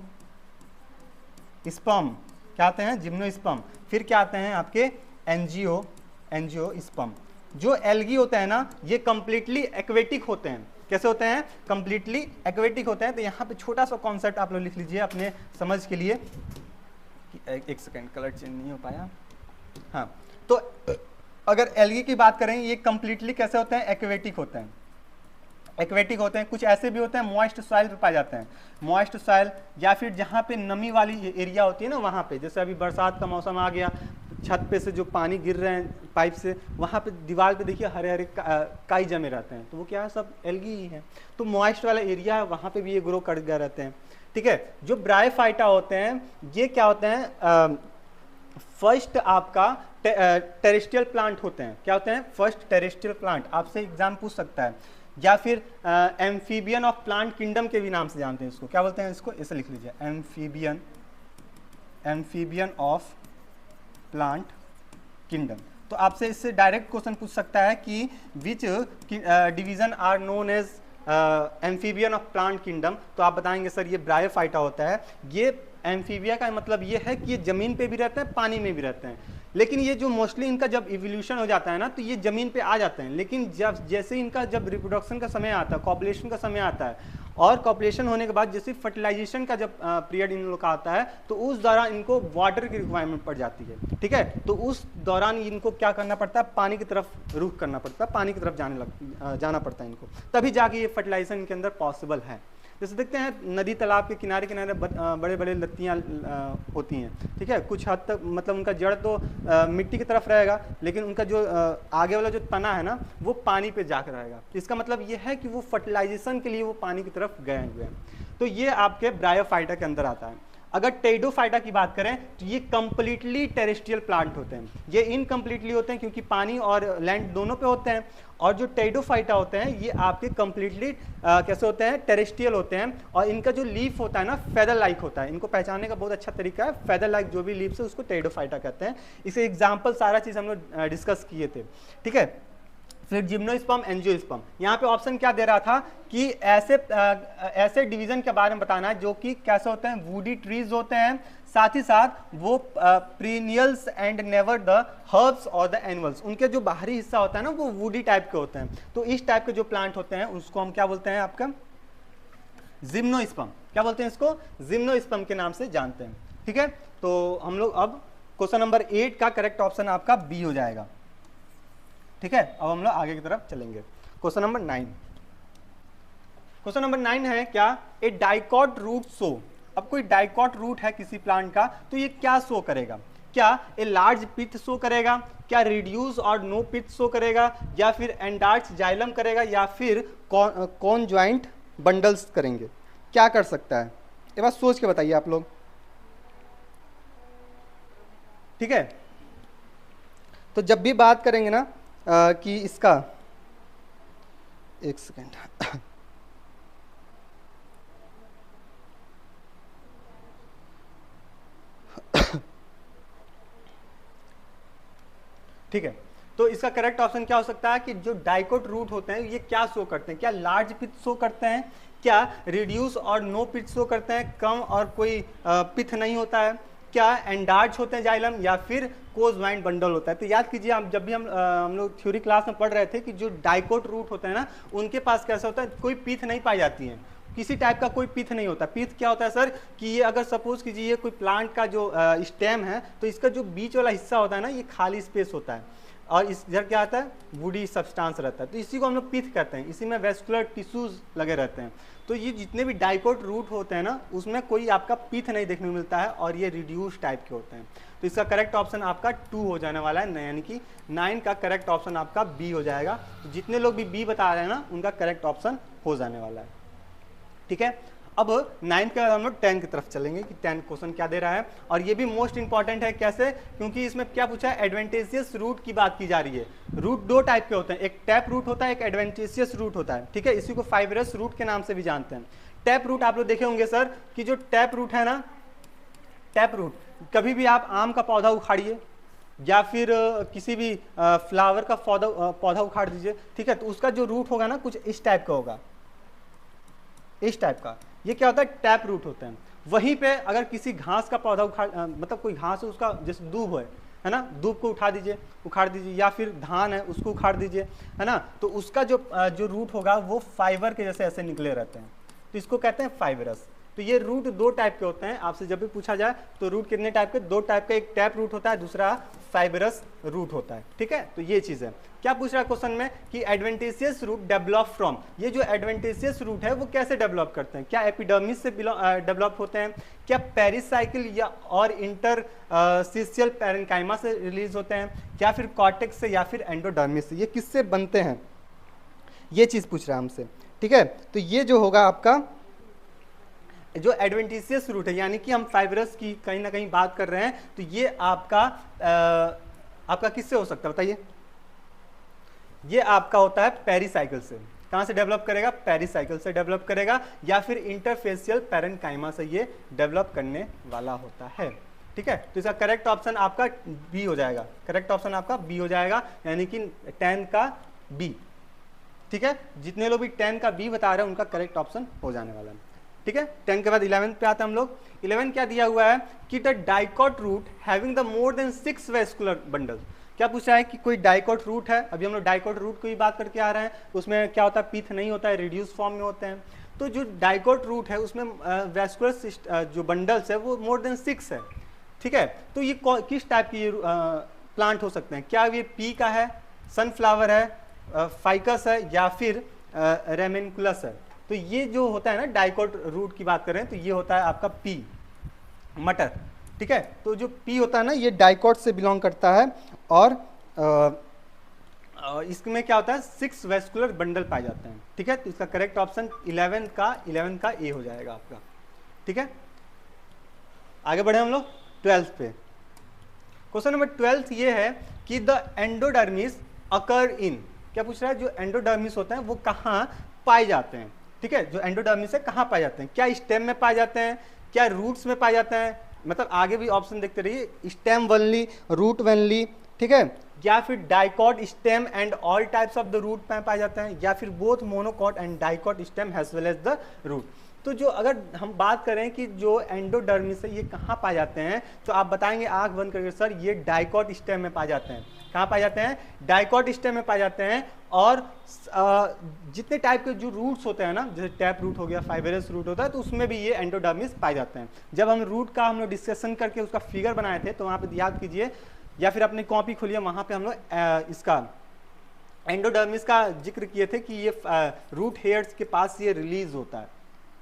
क्या आते हैं? जिम्नोस्पर्म। फिर क्या आते हैं आपके? एंजियोस्पर्म। जो एल्गी होते हैं ना, ये कंप्लीटली एक्वेटिक होते हैं। कैसे होते हैं? कंप्लीटली एक्वेटिक होते हैं। तो यहाँ पे छोटा सा कॉन्सेप्ट आप लोग लिख लीजिए अपने समझ के लिए। एक सेकेंड, कलर चेंज नहीं हो पाया। हाँ, तो अगर एल्गी की बात करें, ये कंप्लीटली कैसे होते हैं? एक्वेटिक होते हैं। एक्वेटिक होते हैं। कुछ ऐसे भी होते हैं मॉइस्ट सॉइल पे पाए जाते हैं, मॉइस्ट सॉइल, या फिर जहाँ पे नमी वाली एरिया होती है ना, वहाँ पे, जैसे अभी बरसात का मौसम आ गया, छत पे से जो पानी गिर रहे हैं पाइप से, वहाँ पे दीवार पे देखिए हरे हरे काई जमे रहते हैं, तो वो क्या है? सब एल्गी ही है। तो मॉइस्ट वाला एरिया है, वहाँ पे भी ये ग्रो कर गए रहते हैं, ठीक है। जो ब्रायोफाइटा होते हैं, ये क्या होते हैं? फर्स्ट आपका टेरेस्ट्रियल प्लांट होते हैं। क्या होते हैं? First terrestrial plant. आपसे एग्जाम पूछ सकता है। या फिर एम्फीबियन ऑफ प्लांट किंगडम के भी नाम से जानते हैं इसको। क्या बोलते हैं इसको? इसे लिख लीजिए, एम्फीबियन ऑफ प्लांट किंगडम। तो आपसे इससे डायरेक्ट क्वेश्चन पूछ सकता है कि which division are known as amphibian of plant kingdom. तो आप बताएंगे सर ये ब्रायोफाइटा होता है। ये एम्फीबिया का मतलब ये है कि ये जमीन पे भी रहते हैं, पानी में भी रहते हैं। लेकिन ये जो मोस्टली इनका जब इवोल्यूशन हो जाता है ना, तो ये जमीन पे आ जाते हैं। लेकिन जब जैसे इनका जब रिप्रोडक्शन का समय आता है, कॉपुलेशन का समय आता है, और कॉपुलेशन होने के बाद जैसे फर्टिलाइजेशन का जब पीरियड इन लोग का आता है, तो उस दौरान इनको वाटर की रिक्वायरमेंट पड़ जाती है, ठीक है। तो उस दौरान इनको क्या करना पड़ता है? पानी की तरफ रुख करना पड़ता है, पानी की तरफ जाना पड़ता है इनको, तभी जाके ये फर्टिलाइजेशन इनके अंदर पॉसिबल है। जैसे देखते हैं नदी तालाब के किनारे किनारे बड़े बड़े लत्तियाँ होती हैं, ठीक है। कुछ हद तक मतलब उनका जड़ तो मिट्टी की तरफ रहेगा, लेकिन उनका जो आगे वाला जो तना है ना, वो पानी पे जाकर रहेगा। इसका मतलब ये है कि वो फर्टिलाइजेशन के लिए वो पानी की तरफ गए हुए हैं। तो ये आपके ब्रायोफाइटा के अंदर आता है। अगर टेरिडोफाइटा की बात करें तो ये कंप्लीटली टेरेस्ट्रियल प्लांट होते हैं। ये इनकम्प्लीटली होते हैं क्योंकि पानी और लैंड दोनों पे होते हैं। और जो टेरिडोफाइटा होते हैं ये आपके कंप्लीटली कैसे होते हैं? टेरेस्ट्रियल होते हैं। और इनका जो लीफ होता है ना, फेदर लाइक होता है। इनको पहचानने का बहुत अच्छा तरीका है, फेदर लाइक जो भी लीव्स है उसको टेरिडोफाइटा कहते हैं। इसे एग्जाम्पल सारा चीज़ हम लोग डिस्कस किए थे, ठीक है। फिर जिम्नोस्पर्म, एंजियोस्पर्म। यहाँ पे ऑप्शन क्या दे रहा था कि ऐसे डिवीजन के बारे में बताना है जो कि कैसे होते हैं? वुडी ट्रीज होते हैं, साथ ही साथ वो प्रीनियल्स एंड नेवर द हर्ब्स और द एनिमल्स। उनके जो बाहरी हिस्सा होता है ना, वो वुडी टाइप के होते हैं। तो इस टाइप के जो प्लांट होते हैं उसको हम क्या बोलते हैं? आपका जिम्नोस्पर्म। क्या बोलते हैं इसको? जिम्नोस्पर्म के नाम से जानते हैं, ठीक है। तो हम लोग अब क्वेश्चन नंबर 8 का करेक्ट ऑप्शन आपका बी हो जाएगा, ठीक है। अब हम लोग आगे की तरफ चलेंगे। Question number 9। क्वेश्चन नंबर 9 है क्या? ए डाइकॉट रूट शो। अब कोई डाइकॉट रूट है किसी प्लांट का, तो ये क्या शो करेगा? क्या ए लार्ज पिथ शो करेगा, क्या रिड्यूस और नो पिथ शो करेगा, या फिर एंडार्च जाइलम करेगा, या फिर कॉन ज्वाइंट बंडल्स करेंगे? क्या कर सकता है? ये बात सोच के बताइए आप लोग, ठीक है। तो जब भी बात करेंगे ना कि इसका, एक सेकेंड, ठीक है। तो इसका करेक्ट ऑप्शन क्या हो सकता है कि जो डाइकोट रूट होते हैं ये क्या शो करते हैं? क्या लार्ज पिथ शो करते हैं, क्या रिड्यूस और नो पिथ शो करते हैं, कम और कोई पिथ नहीं होता है, क्या एंडार्च होते हैं जाइलम या फिर कोजवाइन बंडल होता है। तो याद कीजिए, आप जब भी हम लोग थ्योरी क्लास में पढ़ रहे थे कि जो डाइकोट रूट होते हैं ना, उनके पास कैसा होता है, कोई पीथ नहीं पाई जाती है, किसी टाइप का कोई पीथ नहीं होता। पीथ क्या होता है सर, कि ये अगर सपोज कीजिए ये कोई प्लांट का जो स्टेम है, तो इसका जो बीच वाला हिस्सा होता है ना, ये खाली स्पेस होता है, और इस इधर क्या आता है, वुडी सब्सटेंस रहता है, तो इसी को हम लोग पीथ कहते हैं। इसी में वेस्कुलर टिश्यूज लगे रहते हैं। तो ये जितने भी डाइकोट रूट होते हैं ना, उसमें कोई आपका पीथ नहीं देखने को मिलता है, और ये रिड्यूस टाइप के होते हैं। तो इसका करेक्ट ऑप्शन आपका 2 हो जाने वाला है, यानी कि 9 का करेक्ट ऑप्शन आपका बी हो जाएगा। तो जितने लोग भी बी बता रहे हैं ना, उनका करेक्ट ऑप्शन हो जाने वाला है। ठीक है, अब 9 के बाद हम लोग 10 की तरफ चलेंगे कि 10 क्वेश्चन क्या दे रहा है, और ये भी मोस्ट इंपॉर्टेंट है। कैसे? क्योंकि इसमें क्या पूछा है, एडवेंटेजियस रूट की बात की जा रही है। रूट 2 टाइप के होते हैं, एक टैप रूट होता है, एक एडवेंटेजियस रूट होता है। ठीक है, इसी को फाइबरस रूट के नाम से भी जानते हैं। टैप रूट आप लोग देखे होंगे सर, कि जो टैप रूट है ना, टैप रूट, कभी भी आप आम का पौधा उखाड़िए या फिर किसी भी फ्लावर का पौधा उखाड़ दीजिए, ठीक है, तो उसका जो रूट होगा ना, कुछ इस टाइप का होगा, इस टाइप का। ये क्या होता है, टैप रूट होते हैं। वहीं पे अगर किसी घास का पौधा मतलब कोई घास है, उसका जैसे दूब है ना, दूब को उखाड़ दीजिए, या फिर धान है उसको उखाड़ दीजिए, है ना, तो उसका जो रूट होगा वो फाइबर के जैसे ऐसे निकले रहते हैं, तो इसको कहते हैं फाइबरस। तो ये रूट 2 टाइप के होते हैं। आपसे जब भी पूछा जाए तो रूट कितने टाइप के, 2 टाइप का, एक टैप रूट होता है, दूसरा फाइबरस रूट होता है। ठीक है, तो ये चीज़ है। क्या पूछ रहा है क्वेश्चन में कि एडवेंटेशियस रूट डेवलप फ्रॉम, ये जो एडवेंटेशियस रूट है वो कैसे डेवलप करते हैं? क्या एपिडर्मिस से डेवलप होते हैं, क्या पेरिसाइकिल या और इंटरस्टिशियल पैरेन्काइमा से रिलीज होते हैं, या फिर कॉर्टेक्स से, या फिर एंडोडर्मिस से, ये किससे बनते हैं, ये चीज़ पूछ रहा है हमसे। ठीक है, तो ये जो होगा आपका जो एडवेंटिशियस रूट है, यानी कि हम फाइबरस की कहीं ना कहीं बात कर रहे हैं, तो ये आपका किससे हो सकता है बताइए? ये आपका होता है पेरिसाइकिल से। कहाँ से डेवलप करेगा? पेरिसाइकिल से डेवलप करेगा, या फिर इंटरफेशियल पैरेन्काइमा से ये डेवलप करने वाला होता है। ठीक है, तो इसका करेक्ट ऑप्शन आपका बी हो जाएगा। करेक्ट ऑप्शन आपका बी हो जाएगा, यानी कि 10 का बी। ठीक है, जितने लोग भी 10 का बी बता रहे हैं उनका करेक्ट ऑप्शन हो जाने वाला है। ठीक है, 10 के बाद 11 पे आते हैं हम लोग। 11 क्या दिया हुआ है कि the dicot root having the more than 6 vascular bundle. क्या पूछा है कि कोई डाइकोट रूट है, अभी हम लोग डाइकोट रूट की बात करके आ रहे हैं, उसमें क्या होता है, पीथ नहीं होता है, रिड्यूस फॉर्म में होते हैं। तो जो डाइकोट रूट है उसमें वेस्कुलर जो बंडल्स है वो मोर देन 6 है। ठीक है, तो ये किस टाइप की प्लांट हो सकते हैं? क्या ये पी का है, सनफ्लावर है, फाइकस है, या फिर रेमेनकुलस है? तो ये जो होता है ना, डाइकोट रूट की बात करें तो ये होता है आपका पी, मटर। ठीक है, तो जो पी होता है ना, ये डाइकोट से बिलोंग करता है, और इसमें क्या होता है, 6 वेस्कुलर बंडल पाए जाते हैं। ठीक है, तो इसका करेक्ट ऑप्शन 11 का ए हो जाएगा आपका। ठीक है, आगे बढ़े हम लोग 12 पे। क्वेश्चन नंबर 12 ये है कि द एंडोडर्मिस अकर इन। क्या पूछ रहा है? जो एंडोडर्मिस होते हैं वो कहाँ पाए जाते हैं? ठीक है, जो एंडोडर्मिस है कहाँ पाए जाते हैं? क्या स्टेम में पाए जाते हैं, क्या रूट्स में पाए जाते हैं? मतलब आगे भी ऑप्शन देखते रहिए, स्टेम वनली, रूट वनली, ठीक है, या फिर dicot stem and all types of the root में पाए जाते हैं, या फिर both monocot and dicot stem as well as the root. तो जो अगर हम बात करें कि जो एंडोडर्मिस है ये कहाँ पाए जाते हैं, तो आप बताएंगे आंख बंद करके सर ये डाइकॉट स्टेम में पाए जाते हैं। कहाँ पाए जाते हैं? डाइकॉट स्टेम में पाए जाते हैं। और जितने टाइप के जो रूट्स होते हैं ना, जैसे टैप रूट हो गया, फाइबरस रूट होता है, तो उसमें भी ये एंडोडर्मिस पाए जाते हैं। जब हम रूट का हम लोग डिस्कशन करके उसका फिगर बनाए थे, तो वहाँ पे याद कीजिए, या फिर अपनी कॉपी खोलिए, वहाँ पे हम लोग इसका एंडोडर्मिस का जिक्र किए थे कि ये रूट हेयर्स के पास ये रिलीज होता है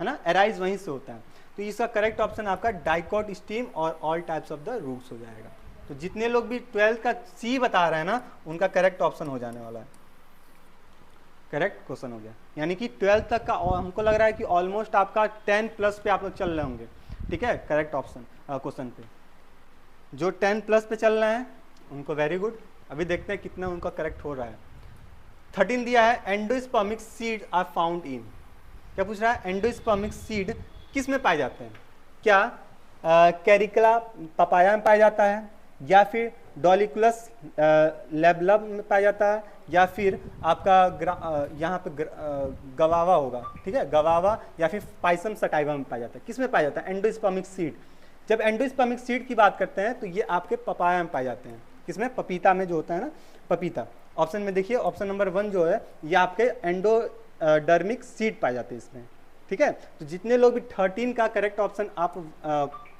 ना, एराइज वहीं से होता है। तो इसका करेक्ट ऑप्शन आपका डाइकॉट स्टीम और all types of the roots हो जाएगा। तो जितने लोग भी 12 का सी बता रहे हैं ना, उनका करेक्ट ऑप्शन हो जाने वाला है। करेक्ट क्वेश्चन हो गया, यानी कि 12 तक का हमको लग रहा है कि ऑलमोस्ट आपका 10 प्लस पे आप लोग चल रहे होंगे। ठीक है, करेक्ट ऑप्शन क्वेश्चन पे जो 10 प्लस पे चल रहे हैं उनको वेरी गुड। अभी देखते हैं कितना उनका करेक्ट हो रहा है। 13 दिया है, endospermic seed are found in. क्या पूछ रहा है? एंडोस्पर्मिक सीड किस में पाए जाते हैं? क्या कैरिकला पपाया में पाया जाता है, या फिर डॉलिकुलस लेबलम में पाया जाता है, या फिर आपका यहाँ पे गवावा होगा, ठीक है, गवावा, या फिर पाइसम सटाइवा में पाया जाता है। किस में पाया जाता है? Endospermic seed. जब एंडोस्पर्मिक सीड की बात करते हैं तो ये आपके पपाया में पाए जाते हैं। किसमें? पपीता में जो होता है ना, पपीता। ऑप्शन में देखिए, ऑप्शन नंबर 1 जो है ये आपके एंडोडर्मिक सीड पाए जाते हैं इसमें, ठीक है। तो जितने लोग भी 13 का करेक्ट ऑप्शन आप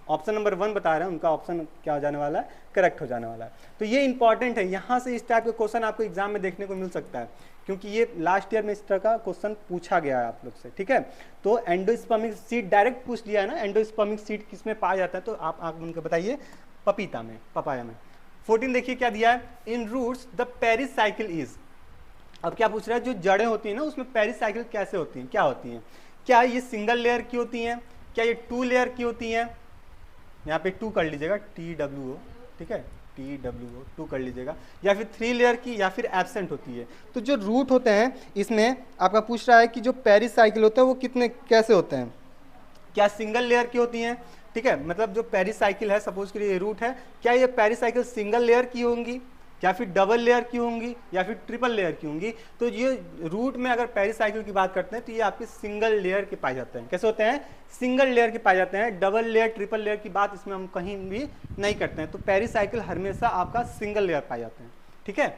ऑप्शन नंबर 1 बता रहे हैं, उनका ऑप्शन क्या हो जाने वाला है? करेक्ट हो जाने वाला है। तो ये इंपॉर्टेंट है, यहाँ से इस टाइप के क्वेश्चन आपको एग्जाम में देखने को मिल सकता है, क्योंकि ये लास्ट ईयर में इस तरह का क्वेश्चन पूछा गया है आप लोग से, ठीक है। तो एंडोस्पर्मिक सीड डायरेक्ट पूछ लिया है ना, एंडोस्पर्मिक सीड किसमें पाया जाता है? तो आप उनको बताइए, पपीता में, पपाया में। 14 देखिए क्या दिया है, इन रूट्स द पेरिसाइकिल इज। अब क्या पूछ रहा है, जो जड़ें होती हैं ना उसमें पेरिसाइकिल कैसे होती हैं, क्या होती हैं? क्या ये सिंगल लेयर की होती हैं? क्या ये 2 लेयर की होती हैं? यहाँ पे 2 कर लीजिएगा, TWO, ठीक है, TWO 2 कर लीजिएगा। या फिर 3 लेयर की, या फिर एब्सेंट होती है। तो जो रूट होते हैं इसमें आपका पूछ रहा है कि जो पेरिसाइकिल होते हैं वो कितने कैसे होते हैं? क्या सिंगल लेयर की होती हैं? ठीक है, मतलब जो पेरिसाइकिल है, सपोज करिए ये रूट है, क्या ये पेरिसाइकिल सिंगल लेयर की होंगी, या फिर डबल लेयर की होंगी, या फिर ट्रिपल लेयर की होंगी? तो ये रूट में अगर पेरिसाइकिल की बात करते हैं तो ये आपके सिंगल लेयर के पाए जाते हैं। कैसे होते हैं? सिंगल लेयर के पाए जाते हैं। डबल लेयर, ट्रिपल लेयर की बात इसमें हम कहीं भी नहीं करते हैं। तो पेरिसाइकिल हमेशा आपका सिंगल लेयर पाए जाते हैं, ठीक है।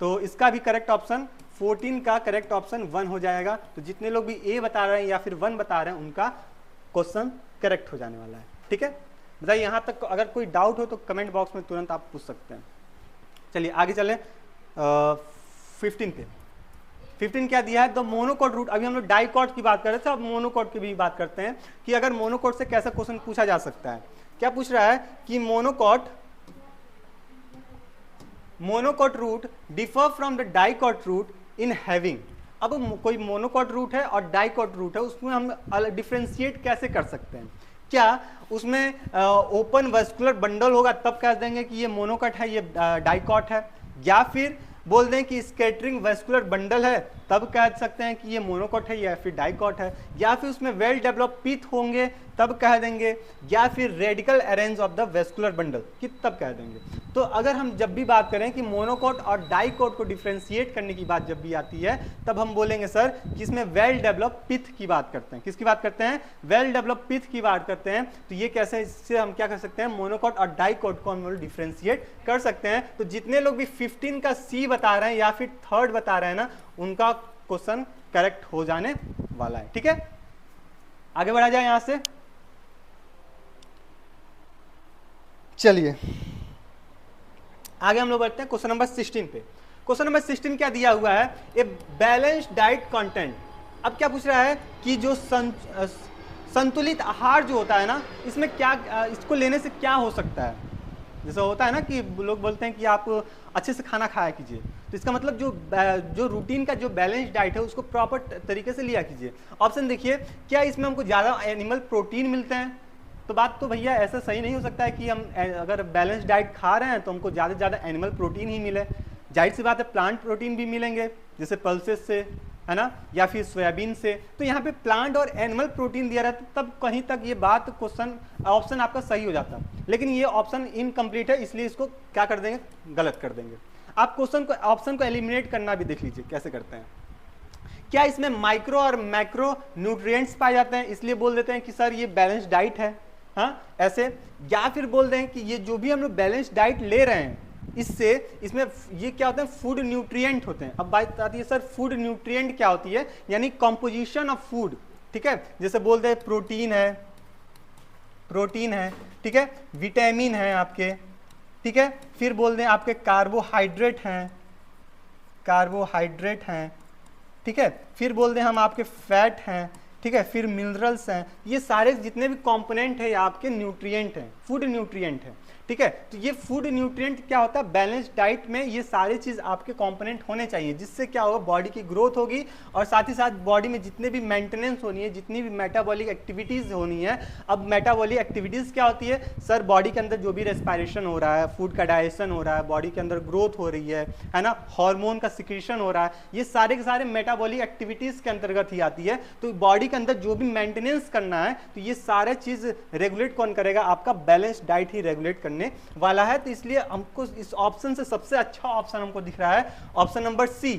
तो इसका भी करेक्ट ऑप्शन 14 का करेक्ट ऑप्शन 1 हो जाएगा। तो जितने लोग भी A बता रहे हैं या फिर 1 बता रहे हैं, उनका क्वेश्चन करेक्ट हो जाने वाला है, ठीक है। बताइए, यहाँ तक अगर कोई डाउट हो तो कमेंट बॉक्स में तुरंत आप पूछ सकते हैं। चलिए आगे चले 15 पे। 15 क्या दिया है? The monocot root. अभी हम लोग डाइकोट की बात कर रहे थे, अब मोनोकोट की भी बात करते हैं कि अगर मोनोकोट से कैसा क्वेश्चन पूछा जा सकता है। क्या पूछ रहा है कि monocot root differ from the dicot root in having. अब कोई मोनोकोट रूट है और डाइकोट रूट है, उसमें हम डिफ्रेंशिएट कैसे कर सकते हैं? क्या उसमें ओपन वेस्कुलर बंडल होगा तब कह देंगे कि ये मोनोकोट है, ये डाइकोट है? या फिर बोल दें कि स्कैटरिंग वेस्कुलर बंडल है तब कह सकते हैं कि ये मोनोकोट है या फिर डाइकोट है? या फिर उसमें वेल डेवलप पीथ होंगे तब कह देंगे? या फिर radical arrange of the vascular bundle कि तब कह देंगे? तो अगर हम जब भी बात करें कि मोनोकोट और डाइकोट को डिफ्रेंशिएट करने की बात जब भी आती है, तब हम बोलेंगे सर कि इसमें वेल डेवलप पिथ की बात करते हैं। किसकी बात करते हैं? वेल डेवलप पिथ की बात करते हैं। तो ये कैसे, इससे हम क्या कर सकते हैं? मोनोकोट और डाइकोट को हम डिफ्रेंशिएट कर सकते हैं। तो जितने लोग भी 15 का C बता रहे हैं या फिर 3rd बता रहे हैं ना, उनका क्वेश्चन करेक्ट हो जाने वाला है, ठीक है। आगे बढ़ा जाए यहां से। चलिए आगे हम लोग बढ़ते हैं क्वेश्चन नंबर 16 पे। क्वेश्चन नंबर 16 क्या दिया हुआ है? A balanced diet content. अब क्या पूछ रहा है कि जो संतुलित आहार जो होता है ना, इसमें क्या, इसको लेने से क्या हो सकता है? जैसे होता है ना कि लोग बोलते हैं कि आप अच्छे से खाना खाया कीजिए, तो इसका मतलब जो रूटीन का जो बैलेंस डाइट है उसको प्रॉपर तरीके से लिया कीजिए। ऑप्शन देखिए, क्या इसमें हमको ज़्यादा एनिमल प्रोटीन मिलते हैं? तो बात तो भैया ऐसा सही नहीं हो सकता है कि हम अगर बैलेंस डाइट खा रहे हैं तो हमको ज़्यादा से ज़्यादा एनिमल प्रोटीन ही मिले। जाहिर सी बात है प्लांट प्रोटीन भी मिलेंगे, जैसे पल्सेस से, है ना, या फिर सोयाबीन से। तो यहाँ पे प्लांट और एनिमल प्रोटीन दिया रहता, तब कहीं तक ये बात क्वेश्चन ऑप्शन आपका सही हो जाता। लेकिन ये ऑप्शन इनकम्प्लीट है, इसलिए इसको क्या कर देंगे? गलत कर देंगे। आप क्वेश्चन को, ऑप्शन को एलिमिनेट करना भी देख लीजिए कैसे करते हैं। क्या इसमें माइक्रो और मैक्रो न्यूट्रिएंट्स पाए जाते हैं, इसलिए बोल देते हैं कि सर ये बैलेंस डाइट है, हाँ ऐसे? या फिर बोल दें कि ये जो भी हम लोग बैलेंस डाइट ले रहे हैं इससे, इसमें ये क्या होते हैं? फूड न्यूट्रिएंट होते हैं। अब बात आती है सर फूड न्यूट्रिएंट क्या होती है, यानी कॉम्पोजिशन ऑफ फूड, ठीक है। जैसे बोलते हैं प्रोटीन है, ठीक है, विटामिन है आपके, ठीक है, फिर बोल दें आपके कार्बोहाइड्रेट हैं, ठीक है, फिर बोल दें हम आपके फैट हैं, ठीक है, फिर मिनरल्स हैं। ये सारे जितने भी कंपोनेंट है आपके न्यूट्रिएंट हैं, फूड न्यूट्रिएंट है, ठीक है। तो ये फूड न्यूट्रिएंट क्या होता है? बैलेंस डाइट में ये सारी चीज़ आपके कंपोनेंट होने चाहिए, जिससे क्या होगा? बॉडी की ग्रोथ होगी और साथ ही साथ बॉडी में जितने भी मेंटेनेंस होनी है, जितनी भी मेटाबॉलिक एक्टिविटीज़ होनी है। अब मेटाबॉलिक एक्टिविटीज़ क्या होती है सर? बॉडी के अंदर जो भी रेस्पायरेशन हो रहा है, फूड का डाइजेशन हो रहा है, बॉडी के अंदर ग्रोथ हो रही है ना, हार्मोन का सिक्रीशन हो रहा है, ये सारे के सारे मेटाबॉलिक एक्टिविटीज़ के अंतर्गत ही आती है। तो बॉडी के अंदर जो भी मेंटेनेंस करना है, तो ये सारे चीज़ रेगुलेट कौन करेगा? आपका बैलेंस डाइट ही रेगुलेट करने वाला है। तो इसलिए हमको इस ऑप्शन से सबसे अच्छा ऑप्शन हमको दिख रहा है ऑप्शन नंबर C,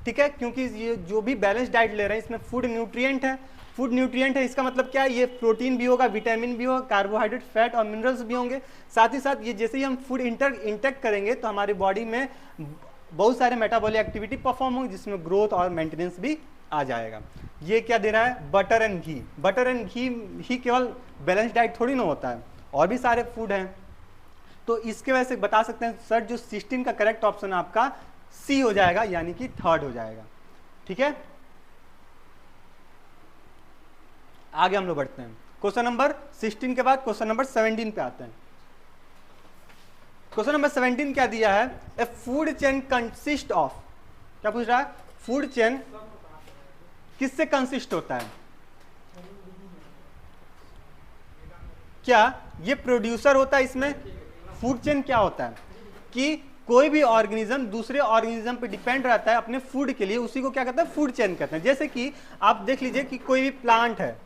ठीक है, क्योंकि ये जो भी बैलेंस डाइट ले रहे हैं इसमें फूड न्यूट्रिएंट है। फूड न्यूट्रिएंट है, इसका मतलब क्या है, ये प्रोटीन भी होगा, विटामिन भी होगा, कार्बोहाइड्रेट, फैट और मिनरल्स भी होंगे। साथ ही साथ ये जैसे ही हम फूड इंटेक करेंगे तो हमारी बॉडी में बहुत सारे मेटाबॉलिक एक्टिविटी परफॉर्म होंगे, जिसमें ग्रोथ और मेंटेनेंस भी आ जाएगा। ये क्या दे रहा है, butter and ghee. Butter and ghee ही केवल बैलेंस डाइट थोड़ी ना होता है, और भी सारे फूड हैं। तो इसके वजह से बता सकते हैं सर जो 16 का करेक्ट ऑप्शन आपका सी हो जाएगा, यानी कि थर्ड हो जाएगा। ठीक है, आगे हम लोग बढ़ते हैं। क्वेश्चन नंबर 16 के बाद क्वेश्चन नंबर 17 पे आते हैं। क्वेश्चन नंबर 17 क्या दिया है, ए फूड चेन कंसिस्ट ऑफ, क्या पूछ रहा है, फूड चेन किससे कंसिस्ट होता है? क्या ये प्रोड्यूसर होता है? इसमें फूड चेन क्या होता है कि कोई भी ऑर्गेनिज्म दूसरे ऑर्गेनिज्म पे डिपेंड रहता है अपने फूड के लिए, उसी को क्या कहते हैं, फूड चेन कहते हैं। जैसे कि आप देख लीजिए कि कोई भी प्लांट है,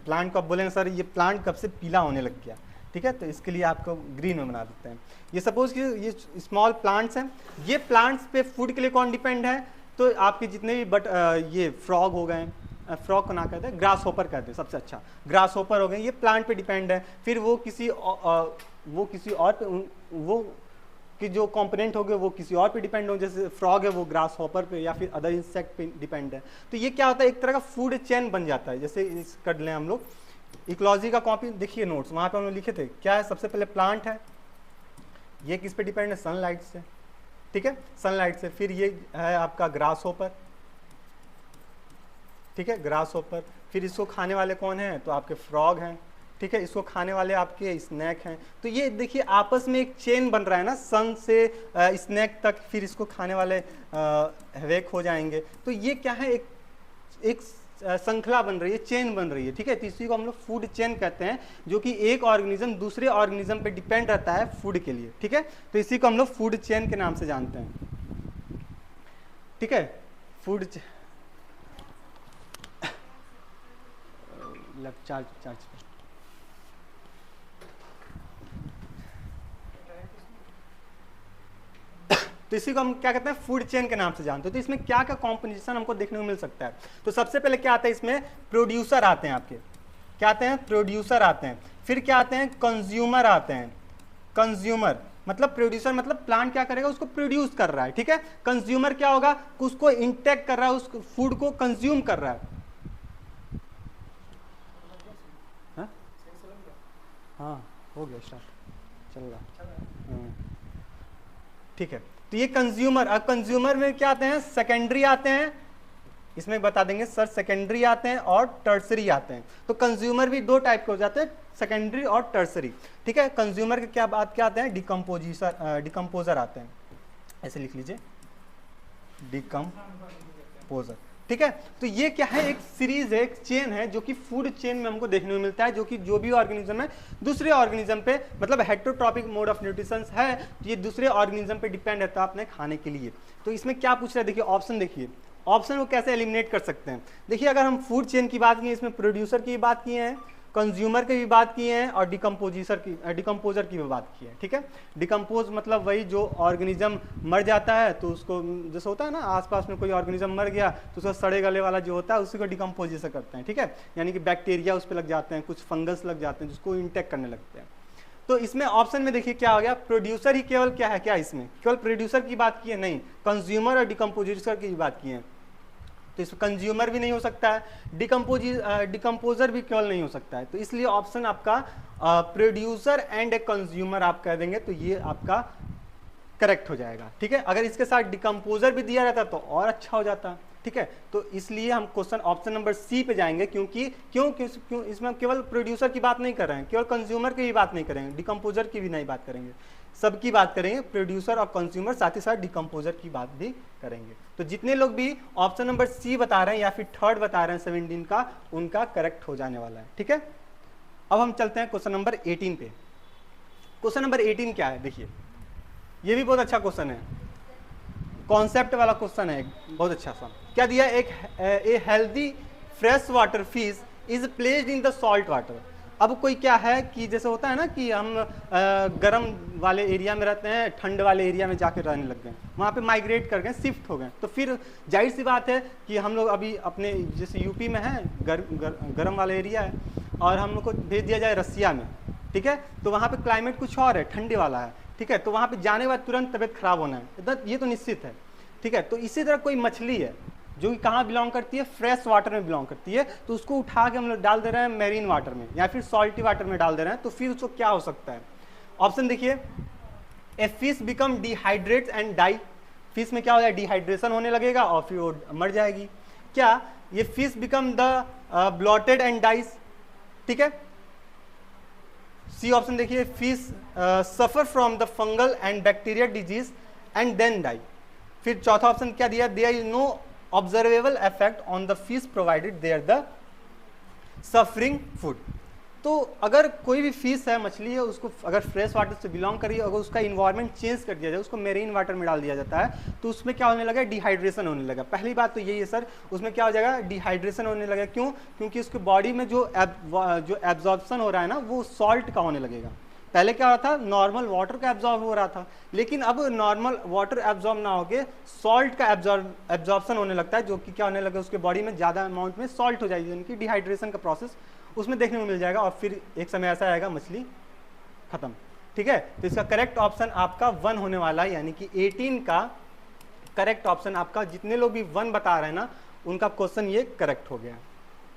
प्लांट को आप बोलेंगे सर ये प्लांट कब से पीला होने लग गया, ठीक है, तो इसके लिए आपको ग्रीन में बना देते हैं। ये सपोज कि ये स्मॉल प्लांट्स हैं, ये प्लांट्स पे फूड के लिए कौन डिपेंड है, तो आपके जितने भी ये फ्रॉग हो गए, फ्रॉग को ना कहते हैं, ग्रास होपर कहते हैं, सबसे अच्छा ग्रास होपर हो गए, ये प्लांट पे डिपेंड है। फिर वो किसी और पे, वो कि जो कंपोनेंट हो गए वो किसी और पे डिपेंड हो, जैसे फ्रॉग है वो ग्रास हॉपर पे या फिर अदर इंसेक्ट पे डिपेंड है। तो ये क्या होता है, एक तरह का फूड चेन बन जाता है। जैसे इस कर लें हम लोग इकोलॉजी का कॉपी, देखिए नोट्स वहाँ पे हम लोग लिखे थे, क्या है, सबसे पहले प्लांट है, ये किस पे डिपेंड है, सनलाइट से, ठीक है, सनलाइट से। फिर ये है आपका ग्रास हॉपर, ठीक है, ग्रास हॉपर। फिर इसको खाने वाले कौन हैं, तो आपके फ्रॉग हैं, ठीक है, इसको खाने वाले आपके स्नैक हैं। तो ये देखिए आपस में एक चेन बन रहा है ना, सन से स्नैक तक, फिर इसको खाने वाले हवेक हो जाएंगे। तो ये क्या है, एक श्रृंखला बन रही है, चेन बन रही है, ठीक है। तो इसी को हम लोग फूड चेन कहते हैं, जो कि एक ऑर्गेनिज्म दूसरे ऑर्गेनिज्म पे डिपेंड रहता है फूड के लिए, ठीक है। तो इसी को हम लोग फूड चेन के नाम से जानते हैं, ठीक है। फूड चार्ज तो इसी को हम क्या कहते हैं, फूड चेन के नाम से जानते हैं। तो इसमें क्या क्या कॉम्पोजिशन हमको देखने को मिल सकता है, तो सबसे पहले क्या आता है, इसमें प्रोड्यूसर आते हैं आपके, क्या आते हैं, प्रोड्यूसर आते हैं। फिर क्या आते हैं, कंज्यूमर आते हैं। कंज्यूमर मतलब प्रोड्यूसर मतलब प्लांट क्या करेगा, उसको प्रोड्यूस कर रहा है, ठीक है। कंज्यूमर क्या होगा, उसको इंटेक कर रहा है, उस फूड को कंज्यूम कर रहा है। हाँ हो गया स्टार्ट, चल रहा, ठीक है। तो ये कंज्यूमर, अब कंज्यूमर में क्या आते हैं, सेकेंडरी आते हैं, इसमें बता देंगे सर, सेकेंडरी आते हैं और टर्सरी आते हैं। तो कंज्यूमर भी दो टाइप के हो जाते हैं, सेकेंडरी और टर्सरी, ठीक है। कंज्यूमर के क्या बात क्या आते हैं, डिकम्पोजर आते हैं, ऐसे लिख लीजिए, डिकम्पोजर, ठीक है। तो ये क्या है, एक सीरीज है, एक चेन है, जो कि फूड चेन में हमको देखने को मिलता है, जो कि जो भी ऑर्गेनिज्म है दूसरे ऑर्गेनिज्म पे, मतलब हेटेरोट्रॉपिक मोड ऑफ न्यूट्रिशन है, ये दूसरे ऑर्गेनिज्म पे डिपेंड रहता है अपने खाने के लिए। तो इसमें क्या पूछ रहा है, देखिए ऑप्शन, देखिए ऑप्शन को कैसे एलिमिनेट कर सकते हैं। देखिए अगर हम फूड चेन की बात की, इसमें प्रोड्यूसर की बात किए हैं, कंज्यूमर की भी बात की है, और डिकम्पोजर की भी बात की है, ठीक है। डिकम्पोज मतलब वही जो ऑर्गेनिज्म मर जाता है, तो उसको जैसे होता है ना, आसपास में कोई ऑर्गेनिज्म मर गया तो उसका सड़े गले वाला जो होता है उसी को डिकम्पोजिशन करते हैं, ठीक है। यानी कि बैक्टीरिया उस पर लग जाते हैं, कुछ फंगस लग जाते हैं, जिसको इंटेक करने लगते हैं। तो इसमें ऑप्शन में देखिए क्या हो गया, प्रोड्यूसर ही केवल क्या है, क्या इसमें केवल प्रोड्यूसर की बात की है, नहीं, कंज्यूमर और डिकम्पोजर की बात की है। तो इसमें कंज्यूमर भी नहीं हो सकता है, डिकम्पोजर भी केवल नहीं हो सकता है। तो इसलिए ऑप्शन आपका प्रोड्यूसर एंड ए कंज्यूमर आप कह देंगे, तो ये आपका करेक्ट हो जाएगा, ठीक है। अगर इसके साथ डिकम्पोजर भी दिया रहता तो और अच्छा हो जाता, ठीक है। तो इसलिए हम क्वेश्चन ऑप्शन नंबर सी पे जाएंगे, क्योंकि क्यों इसमें हम केवल प्रोड्यूसर की बात नहीं कर रहे हैं, केवल कंज्यूमर की भी बात नहीं करेंगे, डिकम्पोजर की भी नहीं बात करेंगे, सबकी बात करेंगे, प्रोड्यूसर और कंज्यूमर, साथ ही साथ डिकम्पोजर की बात भी करेंगे। तो जितने लोग भी ऑप्शन नंबर सी बता रहे हैं या फिर थर्ड बता रहे हैं 17 का, उनका करेक्ट हो जाने वाला है, ठीक है। अब हम चलते हैं क्वेश्चन नंबर 18 पे। क्वेश्चन नंबर 18 क्या है, देखिए ये भी बहुत अच्छा क्वेश्चन है, कॉन्सेप्ट वाला क्वेश्चन है, बहुत अच्छा सा। क्या दिया, एक healthy fresh water fish is placed in the salt water. अब कोई क्या है कि जैसे होता है ना कि हम गर्म वाले एरिया में रहते हैं, ठंड वाले एरिया में जाकर रहने लग गए, वहाँ पे माइग्रेट कर गए, शिफ्ट हो गए, तो फिर जाहिर सी बात है कि हम लोग अभी अपने जैसे यूपी में है गर्म वाला एरिया है और हम लोग को भेज दिया जाए रसिया में, ठीक है, तो वहाँ पे क्लाइमेट कुछ और है, ठंडे वाला है, ठीक है, तो वहाँ पे जाने के बाद तुरंत तबीयत खराब होना है, ये तो निश्चित है, ठीक है। तो इसी तरह कोई मछली है जो कि कहाँ बिलोंग करती है, फ्रेश वाटर में बिलोंग करती है, तो उसको उठा के हम लोग डाल दे रहे हैं मेरीन वाटर में या फिर सॉल्टी वाटर में डाल दे रहे हैं, तो फिर उसको क्या हो सकता है। ऑप्शन देखिए, A fish become dehydrates and die, fish में क्या हो जाएगा, डिहाइड्रेशन होने लगेगा और फिर वो मर जाएगी। क्या ये fish become the bloated and dies, ठीक है। सी ऑप्शन देखिए, fish suffer from the fungal and bacteria disease and then die. फिर चौथा ऑप्शन क्या दिया, there is no observable effect on the fish provided there the suffering food. तो अगर कोई भी फिश है, मछली है, उसको अगर फ्रेश वाटर से बिलोंग करिए, अगर उसका इन्वायरमेंट चेंज कर दिया जाए, उसको मेरीन वाटर में डाल दिया जाता है, तो उसमें क्या होने लगा, डिहाइड्रेशन होने लगा। पहली बात तो यही है सर, उसमें क्या हो जाएगा, डिहाइड्रेशन होने लगा। क्यों? क्योंकि उसके बॉडी में जो एब्जॉर्प्शन हो रहा है ना, वो सॉल्ट का होने लगेगा। पहले क्या हो रहा था, नॉर्मल वाटर का एब्जॉर्ब हो रहा था, लेकिन अब नॉर्मल वाटर एब्जॉर्ब ना होके सॉल्ट का एब्जॉर्प्शन होने लगता है, जो कि क्या होने लगा, उसके बॉडी में ज़्यादा अमाउंट में सॉल्ट हो जाएगी, यानी कि डिहाइड्रेशन का प्रोसेस उसमें देखने को मिल जाएगा और फिर एक समय ऐसा आएगा मछली खत्म, ठीक है। तो इसका करेक्ट ऑप्शन आपका 1 होने वाला है, यानी कि 18 का करेक्ट ऑप्शन आपका, जितने लोग भी 1 बता रहे हैं ना, उनका क्वेश्चन ये करेक्ट हो गया,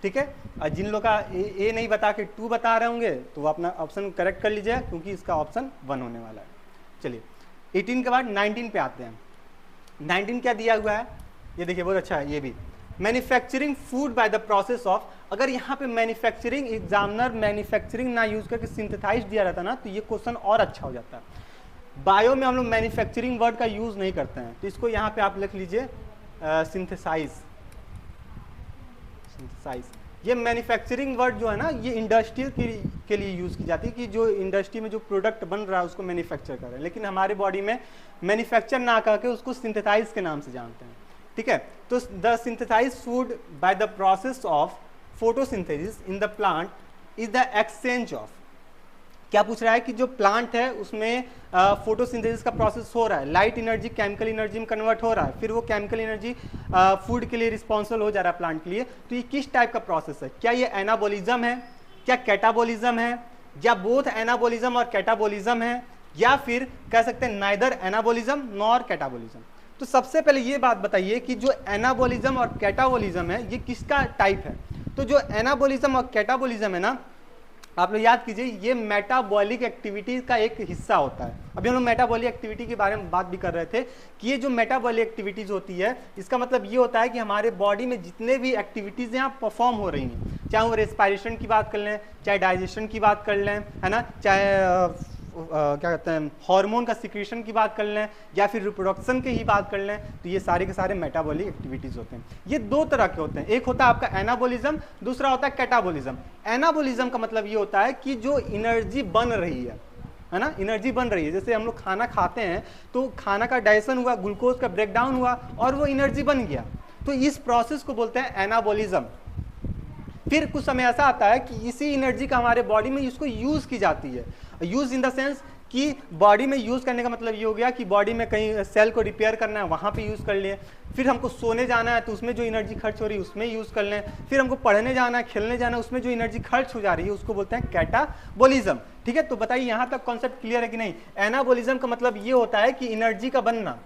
ठीक है। और जिन लोग का ए नहीं बता के 2 बता रहे होंगे तो वो अपना ऑप्शन करेक्ट कर लीजिए, क्योंकि इसका ऑप्शन 1 होने वाला है। चलिए 18 के बाद 19 पे आते हैं। 19 क्या दिया हुआ है, ये देखिए, बहुत अच्छा है ये भी, manufacturing food by the process of. अगर यहाँ पे मैन्युफैक्चरिंग, एग्जामिनर मैन्युफैक्चरिंग ना यूज करके सिंथेसाइज दिया रहता ना, तो ये क्वेश्चन और अच्छा हो जाता है। बायो में हम लोग मैन्युफैक्चरिंग वर्ड का यूज नहीं करते हैं, तो इसको यहाँ पे आप लिख लीजिए सिंथेसाइज। ये मैन्युफैक्चरिंग वर्ड जो है ना, ये इंडस्ट्री के लिए यूज़ की जाती है, कि जो इंडस्ट्री में जो प्रोडक्ट बन रहा है उसको मैन्युफैक्चर कर रहे हैं, लेकिन हमारे बॉडी में मैन्युफैक्चर ना करके उसको सिंथेसाइज के नाम से जानते हैं, ठीक है। तो the synthesize food by the process of photosynthesis in the plant is the exchange of. क्या पूछ रहा है कि जो प्लांट है उसमें फोटोसिंथेसिस का प्रोसेस हो रहा है, लाइट एनर्जी केमिकल एनर्जी में कन्वर्ट हो रहा है, फिर वो केमिकल एनर्जी फूड के लिए रिस्पॉन्सिबल हो जा रहा है प्लांट के लिए। तो ये किस टाइप का प्रोसेस है, क्या ये एनाबोलिज्म है, क्या कैटाबोलिज्म है, या बोथ एनाबोलिज्म और कैटाबोलिज्म है, या फिर कह सकते हैं नाइदर एनाबोलिज्म नॉर कैटाबोलिज्म। तो सबसे पहले ये बात बताइए कि जो एनाबोलिज्म और कैटाबोलिज्म है ये किसका टाइप है। तो जो एनाबोलिज्म और कैटाबोलिज्म है ना, आप लोग याद कीजिए, ये मेटाबॉलिक एक्टिविटी का एक हिस्सा होता है। अभी हम लोग मेटाबॉलिक एक्टिविटी के बारे में बात भी कर रहे थे कि ये जो मेटाबॉलिक एक्टिविटीज होती है, इसका मतलब ये होता है कि हमारे बॉडी में जितने भी एक्टिविटीज यहाँ परफॉर्म हो रही हैं, चाहे वो रेस्पायरेशन की बात कर लें, चाहे डाइजेशन की बात कर लें, है ना, चाहे क्या कहते हैं हार्मोन का सिक्रीशन की बात कर लें, या फिर रिप्रोडक्शन की ही बात कर लें, तो ये सारे के सारे मेटाबॉलिक एक्टिविटीज होते हैं। ये 2 तरह के होते हैं, एक होता है आपका एनाबोलिज्म, दूसरा होता है कैटाबोलिज्म। एनाबोलिज्म का मतलब ये होता है कि जो एनर्जी बन रही है ना, एनर्जी बन रही है, जैसे हम लोग खाना खाते हैं तो खाना का डाइजेशन हुआ, ग्लूकोज का ब्रेकडाउन हुआ और वो एनर्जी बन गया, तो इस प्रोसेस को बोलते हैं एनाबोलिज्म। फिर कुछ समय ऐसा आता है कि इसी एनर्जी का हमारे बॉडी में इसको यूज की जाती है, यूज इन द सेंस कि बॉडी में यूज करने का मतलब ये हो गया कि बॉडी में कहीं सेल को रिपेयर करना है वहाँ पे यूज कर लिए, फिर हमको सोने जाना है तो उसमें जो एनर्जी खर्च हो रही है उसमें यूज कर लें, फिर हमको पढ़ने जाना है, खेलने जाना है, उसमें जो एनर्जी खर्च हो जा रही है उसको बोलते हैं कैटाबोलिज्म, ठीक है। तो बताइए यहाँ तक कॉन्सेप्ट क्लियर है कि नहीं। एनाबोलिज्म का मतलब ये होता है कि एनर्जी का बनना,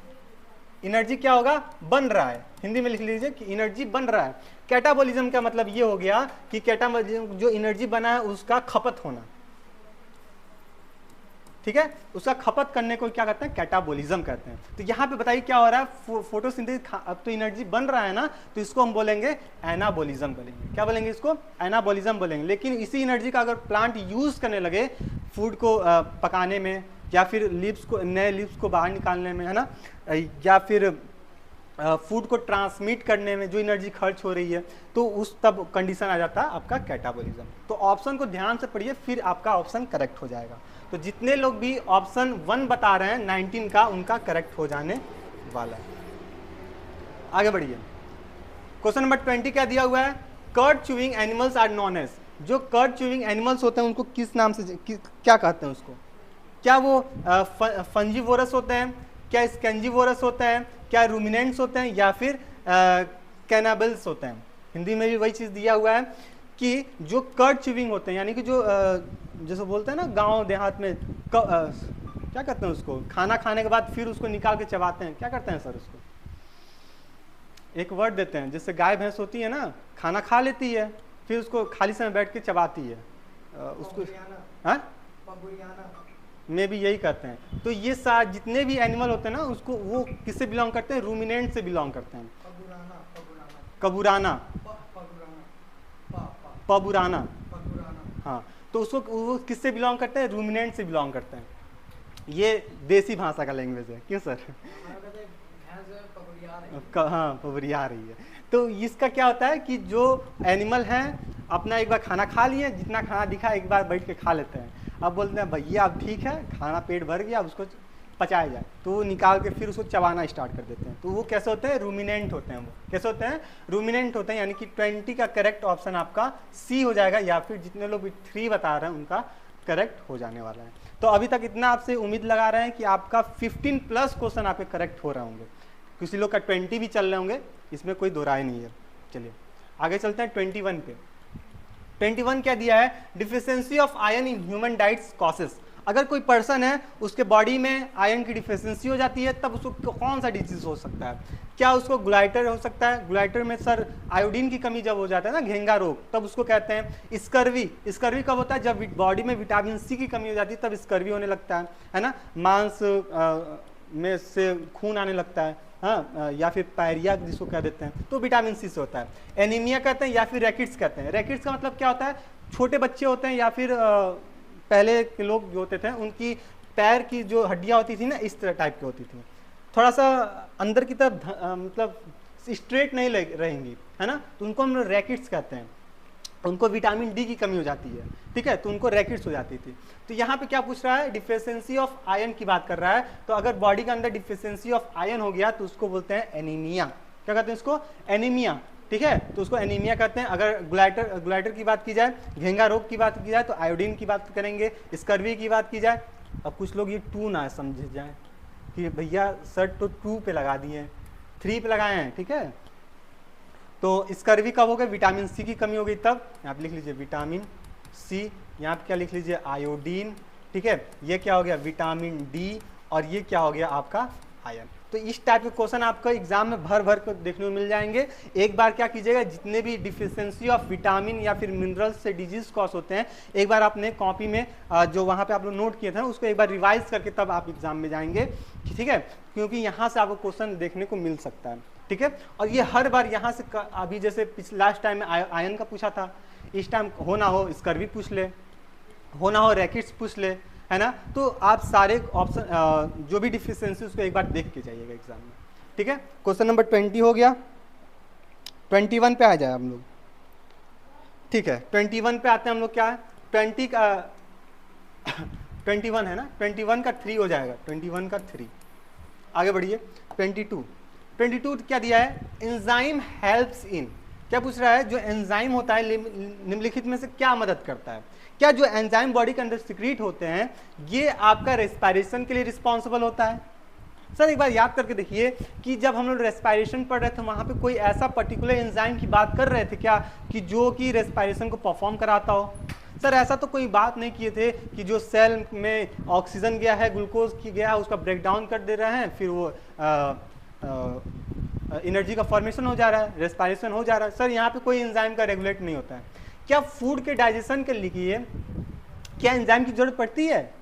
एनर्जी क्या होगा, बन रहा है, हिंदी में लिख लीजिए कि एनर्जी बन रहा है। कैटाबोलिज्म का मतलब ये हो गया कि कैटाबोलिज्म जो एनर्जी बना है उसका खपत होना, ठीक है, उसका खपत करने को क्या कहते हैं, कैटाबोलिज्म कहते हैं। तो यहाँ पे बताइए क्या हो रहा है, फोटोसिंथेसिस, अब तो एनर्जी बन रहा है ना, तो इसको हम बोलेंगे एनाबोलिज्म बोलेंगे। क्या बोलेंगे, इसको एनाबोलिज्म बोलेंगे। लेकिन इसी एनर्जी का अगर प्लांट यूज करने लगे फूड को पकाने में, या फिर लीव्स को, नए लीव्स को बाहर निकालने में, है ना, या फिर फूड को ट्रांसमिट करने में जो एनर्जी खर्च हो रही है, तो उस तब कंडीशन आ जाता है आपका कैटाबोलिज्म। तो ऑप्शन को ध्यान से पढ़िए, फिर आपका ऑप्शन करेक्ट हो जाएगा। तो जितने लोग भी ऑप्शन 1 बता रहे हैं 19 का, उनका करेक्ट हो जाने वाला है। आगे बढ़िए, क्वेश्चन नंबर 20 क्या दिया हुआ है, curd chewing animals are known as. जो कर्ड च्यूइंग एनिमल्स होते हैं उनको किस नाम से क्या कहते हैं उसको? क्या वो फंजीवोरस होते हैं, क्या स्कैंजीवोरस होते हैं, क्या रूमिनेंट्स होते हैं, या फिर कैनाबल्स होते हैं? हिंदी में भी वही चीज़ दिया हुआ है कि जो कर्ड च्यूइंग होते हैं, यानी कि जो जैसे बोलते हैं ना गांव देहात में क्या कहते हैं उसको, खाना खाने के बाद फिर उसको निकाल के चबाते हैं, क्या करते हैं सर उसको? एक वर्ड देते हैं, जैसे गाय भैंस होती है ना, खाना खा लेती है फिर उसको खाली समय बैठ के चबाती है, उसको हाँ में भी यही करते हैं। तो ये जितने भी एनिमल होते हैं ना, उसको वो किससे बिलोंग करते हैं? रूमिनेंट से बिलोंग करते हैं। कबूराना, पबुराना, हाँ, तो उसको वो किससे बिलोंग करते हैं? रूमिनेंट से बिलोंग करते हैं। ये देसी भाषा का लैंग्वेज है, क्यों सर? हाँ, पबुरिया रही है। तो इसका क्या होता है कि जो एनिमल हैं अपना एक बार खाना खा लिए, जितना खाना दिखा एक बार बैठ के खा लेते हैं, अब बोलते हैं भैया अब ठीक है, खाना पेट भर गया, अब उसको पचाया जाए, तो वो निकाल के फिर उसको चबाना स्टार्ट कर देते हैं। तो वो कैसे होते हैं? रूमिनेंट होते हैं। वो कैसे होते हैं? रूमिनेंट होते हैं। यानी कि 20 का करेक्ट ऑप्शन आपका सी हो जाएगा, या फिर जितने लोग 3 बता रहे हैं उनका करेक्ट हो जाने वाला है। तो अभी तक इतना आपसे उम्मीद लगा रहे हैं कि आपका 15+ क्वेश्चन आपके करेक्ट हो रहे होंगे, किसी लोग का 20 भी चल रहे होंगे, इसमें कोई दो राय नहीं है। चलिए आगे चलते हैं 21 पे। 21 क्या दिया है? Deficiency of iron in human diets causes. अगर कोई पर्सन है उसके बॉडी में आयरन की डिफिशियंसी हो जाती है, तब उसको कौन सा डिजीज हो सकता है? क्या उसको ग्लाइटर हो सकता है? ग्लाइटर में सर आयोडीन की कमी जब हो जाता है ना, घेंगा रोग, तब उसको कहते हैं स्कर्वी। स्कर्वी कब होता है? जब बॉडी में विटामिन सी की कमी हो जाती है, तब स्कर्वी होने लगता है ना। मांस में से खून आने लगता है, हाँ, या फिर पायरिया जिसको कह देते हैं, तो विटामिन सी से होता है। एनीमिया कहते हैं, या फिर रैकेट्स कहते हैं। रैकेट्स का मतलब क्या होता है? छोटे बच्चे होते हैं, या फिर पहले के लोग जो होते थे उनकी पैर की जो हड्डियां होती थी ना, इस तरह टाइप की होती थी, थोड़ा सा अंदर की तरफ मतलब स्ट्रेट नहीं रहेंगी, है ना, तो उनको हम रैकेट्स कहते हैं। उनको विटामिन डी की कमी हो जाती है, ठीक है, तो उनको रैकेट्स हो जाती थी। तो यहाँ पे क्या पूछ रहा है? डिफिशियंसी ऑफ आयरन की बात कर रहा है। तो अगर बॉडी के अंदर डिफिशियंसी ऑफ आयरन हो गया तो उसको बोलते हैं एनीमिया। क्या कहते हैं उसको? एनीमिया, ठीक है, तो उसको एनीमिया कहते हैं। अगर ग्लाइटर की बात की जाए, घेंगा रोग की बात की जाए, तो आयोडीन की बात करेंगे। स्कर्वी की बात की जाए, अब कुछ लोग ये 2 ना समझे जाए कि भैया सर तो 2 पे लगा दिए, 3 पे लगाए हैं, ठीक है। तो स्कर्वी कब हो गया? विटामिन सी की कमी हो गई तब। यहाँ पे लिख लीजिए विटामिन सी, यहाँ पे क्या लिख लीजिए? आयोडीन, ठीक है। ये क्या हो गया? विटामिन डी, और ये क्या हो गया आपका? आयरन। तो इस टाइप के क्वेश्चन आपको एग्जाम में भर भर कर देखने को मिल जाएंगे। एक बार क्या कीजिएगा, जितने भी डिफिशियंसी ऑफ विटामिन या फिर मिनरल्स से डिजीज कॉज होते हैं, एक बार अपने कॉपी में जो वहाँ पे आप लोग नोट किए थे उसको एक बार रिवाइज करके तब आप एग्जाम में जाएंगे, ठीक है, क्योंकि यहाँ से आपको क्वेश्चन देखने को मिल सकता है, ठीक है। और ये हर बार यहाँ से अभी जैसे लास्ट टाइम में आयरन का पूछा था, इस टाइम हो ना हो स्कर्वी पूछ ले, हो ना हो रैकेट्स पूछ ले, है ना। तो आप सारे ऑप्शन जो भी डिफिशियंसी उसको एक बार देख के जाइएगा एग्जाम में, ठीक है। क्वेश्चन नंबर 20 हो गया। 21 पे आ जाए हम लोग, ठीक है। 21 पे आते हैं हम लोग। क्या है 20 का 21 है ना, 21 का 3 हो जाएगा, 21 का 3। आगे बढ़िए 22 क्या दिया है? Enzyme helps in. क्या पूछ रहा है? जो एंजाइम होता है निम्नलिखित में से क्या मदद करता है? क्या जो एंजाइम बॉडी के अंदर सिक्रीट होते हैं ये आपका रेस्पिरेशन के लिए रिस्पॉन्सिबल होता है? सर एक बार याद करके देखिए कि जब हम लोग रेस्पिरेशन पढ़ रहे थे वहां पे कोई ऐसा पर्टिकुलर एंजाइम की बात कर रहे थे क्या कि जो कि रेस्पिरेशन को परफॉर्म कराता हो? सर ऐसा तो कोई बात नहीं किए थे कि जो सेल में ऑक्सीजन गया है, ग्लूकोज की गया है, उसका ब्रेक डाउन कर दे रहे हैं, फिर वो एनर्जी का फॉर्मेशन हो जा रहा है, रेस्पिरेशन हो जा रहा है। सर यहाँ पे कोई एंजाइम का रेगुलेट नहीं होता है। क्या फूड के डाइजेशन के लिए क्या एंजाइम की जरूरत पड़ती है?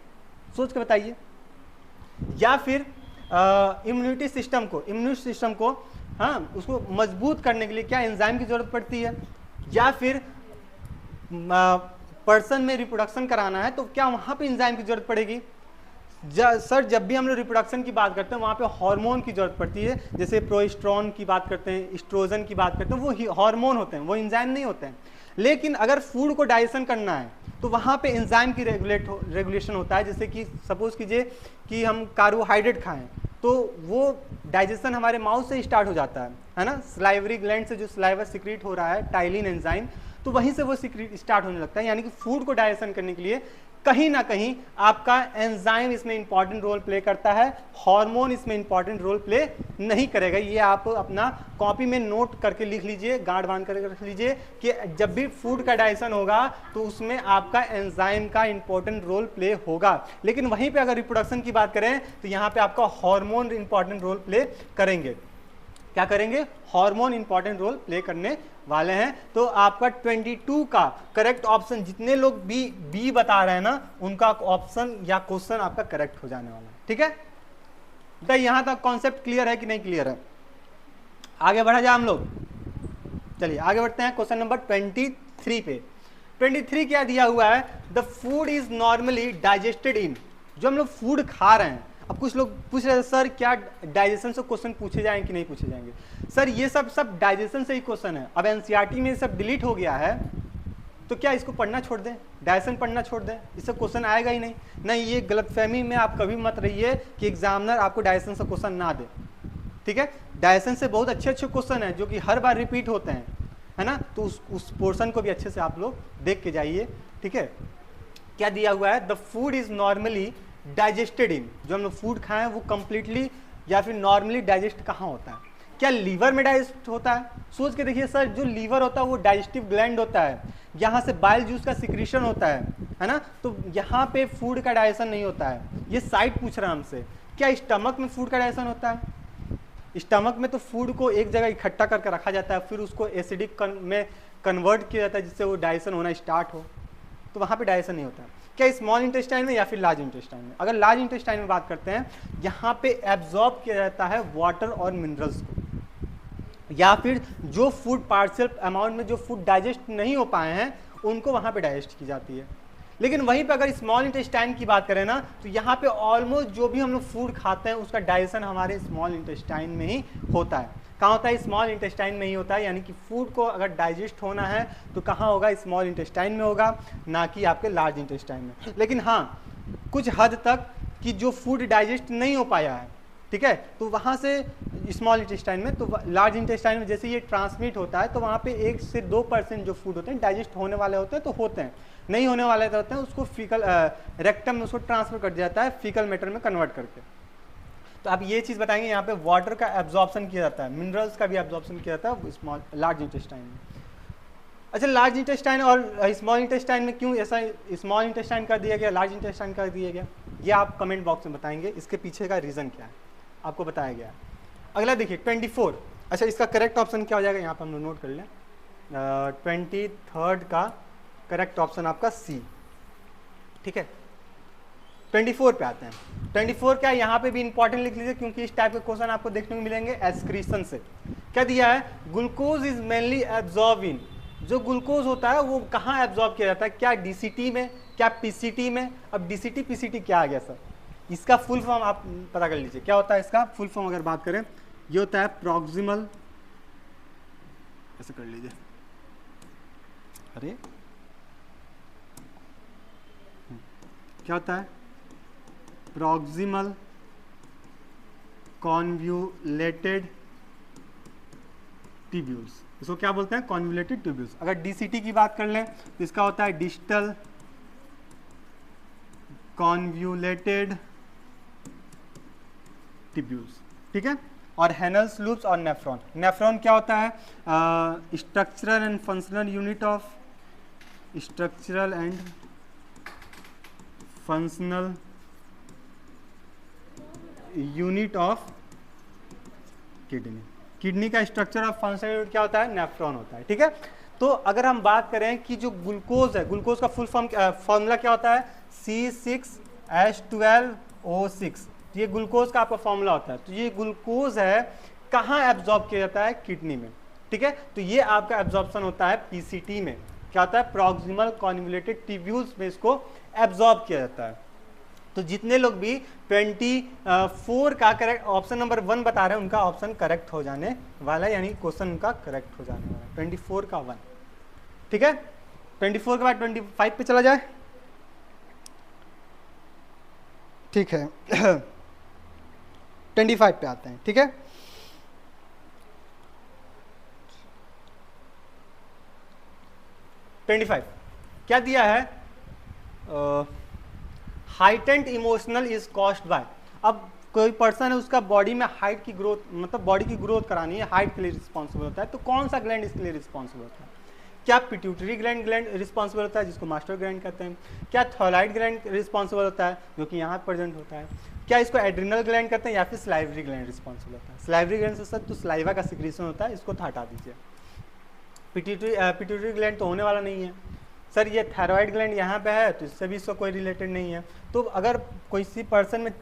सोच के बताइए। या फिर इम्यूनिटी सिस्टम को हाँ उसको मजबूत करने के लिए क्या एंजाइम की जरूरत पड़ती है? या फिर पर्सन में रिप्रोडक्शन कराना है तो क्या वहां पे एंजाइम की जरूरत पड़ेगी? सर जब भी हम लोग रिप्रोडक्शन की बात करते हैं वहाँ पे हार्मोन की जरूरत पड़ती है, जैसे प्रोजेस्टेरोन की बात करते हैं, एस्ट्रोजन की बात करते हैं, वो हार्मोन होते हैं, वो एंजाइम नहीं होते हैं। लेकिन अगर फूड को डाइजेशन करना है तो वहाँ पे एंजाइम की रेगुलेशन होता है। जैसे कि सपोज कीजिए कि हम कार्बोहाइड्रेट खाएं तो वो डाइजेशन हमारे माउथ से स्टार्ट हो जाता है ना, स्लाइवरी ग्लैंड से जो स्लाइवा सिक्रीट हो रहा है टाइलिन एंजाइम, तो वहीं से वो सीक्रेट स्टार्ट होने लगता है। यानी कि फूड को डाइजेशन करने के लिए कहीं ना कहीं आपका एंजाइम इसमें इंपॉर्टेंट रोल प्ले करता है, हार्मोन इसमें इंपॉर्टेंट रोल प्ले नहीं करेगा। ये आप अपना कॉपी में नोट करके लिख लीजिए, गांठ बांध करके रख लीजिए कि जब भी फूड का डाइजेशन होगा तो उसमें आपका एंजाइम का इंपॉर्टेंट रोल प्ले होगा। लेकिन वहीं पे अगर रिप्रोडक्शन की बात करें तो यहाँ पे आपका हार्मोन इंपॉर्टेंट रोल प्ले करेंगे। क्या करेंगे? हार्मोन इंपॉर्टेंट रोल प्ले करने वाले हैं। तो आपका 22 का करेक्ट ऑप्शन, जितने लोग बी बता रहे हैं ना, उनका ऑप्शन या क्वेश्चन आपका करेक्ट हो जाने वाला है। ठीक है, तो यहां तक कॉन्सेप्ट क्लियर है कि नहीं क्लियर है? आगे बढ़ा जाए हम लोग। चलिए आगे बढ़ते हैं क्वेश्चन नंबर 23 पे। 23 क्या दिया हुआ है? The food is normally digested इन। जो हम लोग फूड खा रहे हैं, अब कुछ लोग पूछ रहे हैं सर क्या डाइजेशन से क्वेश्चन पूछे जाएंगे कि नहीं पूछे जाएंगे? सर ये सब डाइजेशन से ही क्वेश्चन है। अब एनसीईआरटी में सब डिलीट हो गया है तो क्या इसको पढ़ना छोड़ दें, डाइजेशन पढ़ना छोड़ दें, इससे क्वेश्चन आएगा ही नहीं? नहीं, ये गलतफहमी में आप कभी मत रहिए कि एग्जामिनर आपको डाइजेशन से क्वेश्चन ना दे। ठीक है, डाइजेशन से बहुत अच्छे अच्छे क्वेश्चन हैं जो कि हर बार रिपीट होते हैं, है ना? तो उस पोर्शन को भी अच्छे से आप लोग देख के जाइए। ठीक है, क्या दिया हुआ है? The food is normally digested इन। जो हम लोग फूड खाएं वो कंप्लीटली या फिर नॉर्मली डाइजेस्ट कहाँ होता है? क्या लीवर में डाइजेस्ट होता है? सोच के देखिए सर, जो लीवर होता है वो डाइजेस्टिव ग्लैंड होता है, यहाँ से बाइल जूस का सिक्रीशन होता है ना? तो यहाँ पे फूड का डाइजेशन नहीं होता है। ये साइड पूछ रहा है हमसे, क्या स्टमक में फूड का डाइजेशन होता है? स्टमक में तो फूड को एक जगह इकट्ठा करके रखा जाता है, फिर उसको एसिडिक में कन्वर्ट किया जाता है जिससे वो डाइजेशन होना स्टार्ट हो, तो वहाँ पे डाइजेशन नहीं होता है। क्या स्मॉल इंटेस्टाइन में या फिर लार्ज इंटेस्टाइन में? अगर लार्ज इंटेस्टाइन में बात करते हैं, यहाँ पे एब्जॉर्ब किया जाता है वाटर और मिनरल्स को, या फिर जो फूड पार्शियल अमाउंट में जो फूड डाइजेस्ट नहीं हो पाए हैं उनको वहाँ पे डाइजेस्ट की जाती है। लेकिन वहीं पे अगर स्मॉल इंटेस्टाइन की बात करें ना, तो यहाँ पे ऑलमोस्ट जो भी हम लोग फूड खाते हैं उसका डाइजेशन हमारे स्मॉल इंटेस्टाइन में ही होता है। कहाँ होता है? स्मॉल इंटेस्टाइन में ही होता है। यानी कि फूड को अगर डाइजेस्ट होना है तो कहाँ होगा? स्मॉल इंटेस्टाइन में होगा, ना कि आपके लार्ज इंटेस्टाइन में। लेकिन हाँ, कुछ हद तक कि जो फूड डाइजेस्ट नहीं हो पाया है, ठीक है, तो वहाँ से स्मॉल इंटेस्टाइन में, तो लार्ज इंटेस्टाइन में जैसे ये ट्रांसमिट होता है तो वहाँ पे 1 से 2% जो फूड होते हैं डाइजेस्ट होने वाले होते हैं तो होते हैं, नहीं होने वाले होते हैं उसको फीकल रेक्टम में उसको ट्रांसफर कर दिया जाता है फीकल मैटर में कन्वर्ट करके। तो आप ये चीज़ बताएंगे, यहाँ पे वाटर का एब्जॉर्प्शन किया जाता है, मिनरल्स का भी एब्जॉर्प्शन किया जाता है स्मॉल लार्ज इंटेस्टाइन में। अच्छा, लार्ज इंटेस्टाइन और स्मॉल इंटेस्टाइन में क्यों ऐसा स्मॉल इंटेस्टाइन कर दिया गया, लार्ज इंटेस्टाइन कर दिया गया, ये आप कमेंट बॉक्स में बताएंगे। इसके पीछे का रीज़न क्या है आपको बताया गया है। अगला देखिए 24। अच्छा, इसका करेक्ट ऑप्शन क्या हो जाएगा? यहाँ पर हम लोग नोट कर लें। 23 का करेक्ट ऑप्शन आपका सी। ठीक है, 24 पे आते हैं। 24 क्या, यहाँ पे भी इंपॉर्टेंट लिख लीजिए क्योंकि इस टाइप के क्वेश्चन आपको देखने को मिलेंगे एक्सक्रीशन से। क्या दिया है? Glucose is mainly absorb in. जो ग्लूकोज होता है वो कहाँ एब्जॉर्ब किया जाता है? क्या डीसीटी में, क्या पीसीटी में? अब डीसीटी पीसीटी क्या आ गया सर? इसका फुल फॉर्म आप पता कर लीजिए क्या होता है। इसका फुल फॉर्म अगर बात करें, ये होता है प्रॉक्सिमल, ऐसे कर लीजिए, अरे क्या होता है? Proximal convoluted tubules. इसको क्या बोलते हैं? Convoluted tubules. अगर डीसीटी की बात कर लें तो इसका होता है डिस्टल कॉन्व्यूलेटेड ट्यूब्यूल्स। ठीक है, और हैनल्स लूप्स और नेफ्रॉन। नेफ्रॉन क्या होता है? Structural and functional unit of structural and functional unit of kidney. Kidney का स्ट्रक्चर ऑफ फंक्शनल यूनिट क्या होता है? नेफ्रॉन होता है। ठीक है, तो अगर हम बात करें कि जो ग्लूकोज है, ग्लूकोज का फुल फॉर्मूला क्या होता है? C6H12O6। ये ग्लूकोज का आपका फॉर्मूला होता है। तो ये ग्लूकोज है, कहाँ एब्जॉर्ब किया जाता है? किडनी में। ठीक है, तो ये आपका एब्जॉर्प्शन होता है पीसीटी में। क्या होता है? प्रॉक्सिमल कॉन्वोल्यूटेड ट्यूब्यूल्स में इसको एब्जॉर्ब किया जाता है। तो जितने लोग भी 24 का करेक्ट ऑप्शन नंबर 1 बता रहे हैं उनका ऑप्शन करेक्ट हो जाने वाला है, यानी क्वेश्चन उनका करेक्ट हो जाने वाला है 24 का 1। ठीक है, 24 के बाद 25 पे चला जाए। ठीक है 25 पे आते हैं। ठीक है, 25 क्या दिया है, heightened emotional is caused by. अब कोई पर्सन है, उसका बॉडी में हाइट की ग्रोथ, मतलब बॉडी की ग्रोथ करानी है, हाइट के लिए रिस्पॉन्सिबल होता है, तो कौन सा ग्लैंड इसके लिए रिस्पॉन्सिबल होता है? क्या पिट्यूटरी ग्लैंड रिस्पॉन्सिबल होता है, जिसको मास्टर ग्लैंड कहते हैं? क्या थायराइड ग्लैंड रिस्पॉन्सिबल होता है, जो कि यहाँ प्रेजेंट होता है? क्या इसको एड्रिनल ग्लैंड कहते हैं, या फिर स्लाइवरी ग्लैंड रिस्पॉन्सिबल होता है? स्लाइवरी ग्लैंड से सर तो स्लाइवा का सिक्रीशन होता है, इसको तो हटा दीजिए। पिट्यूटरी ग्लैंड तो होने वाला नहीं है सर, ये थायराइड ग्लैंड यहाँ पे है, तो इससे भी इसका कोई रिलेटेड नहीं है। तो अगर कोई सी पर्सन में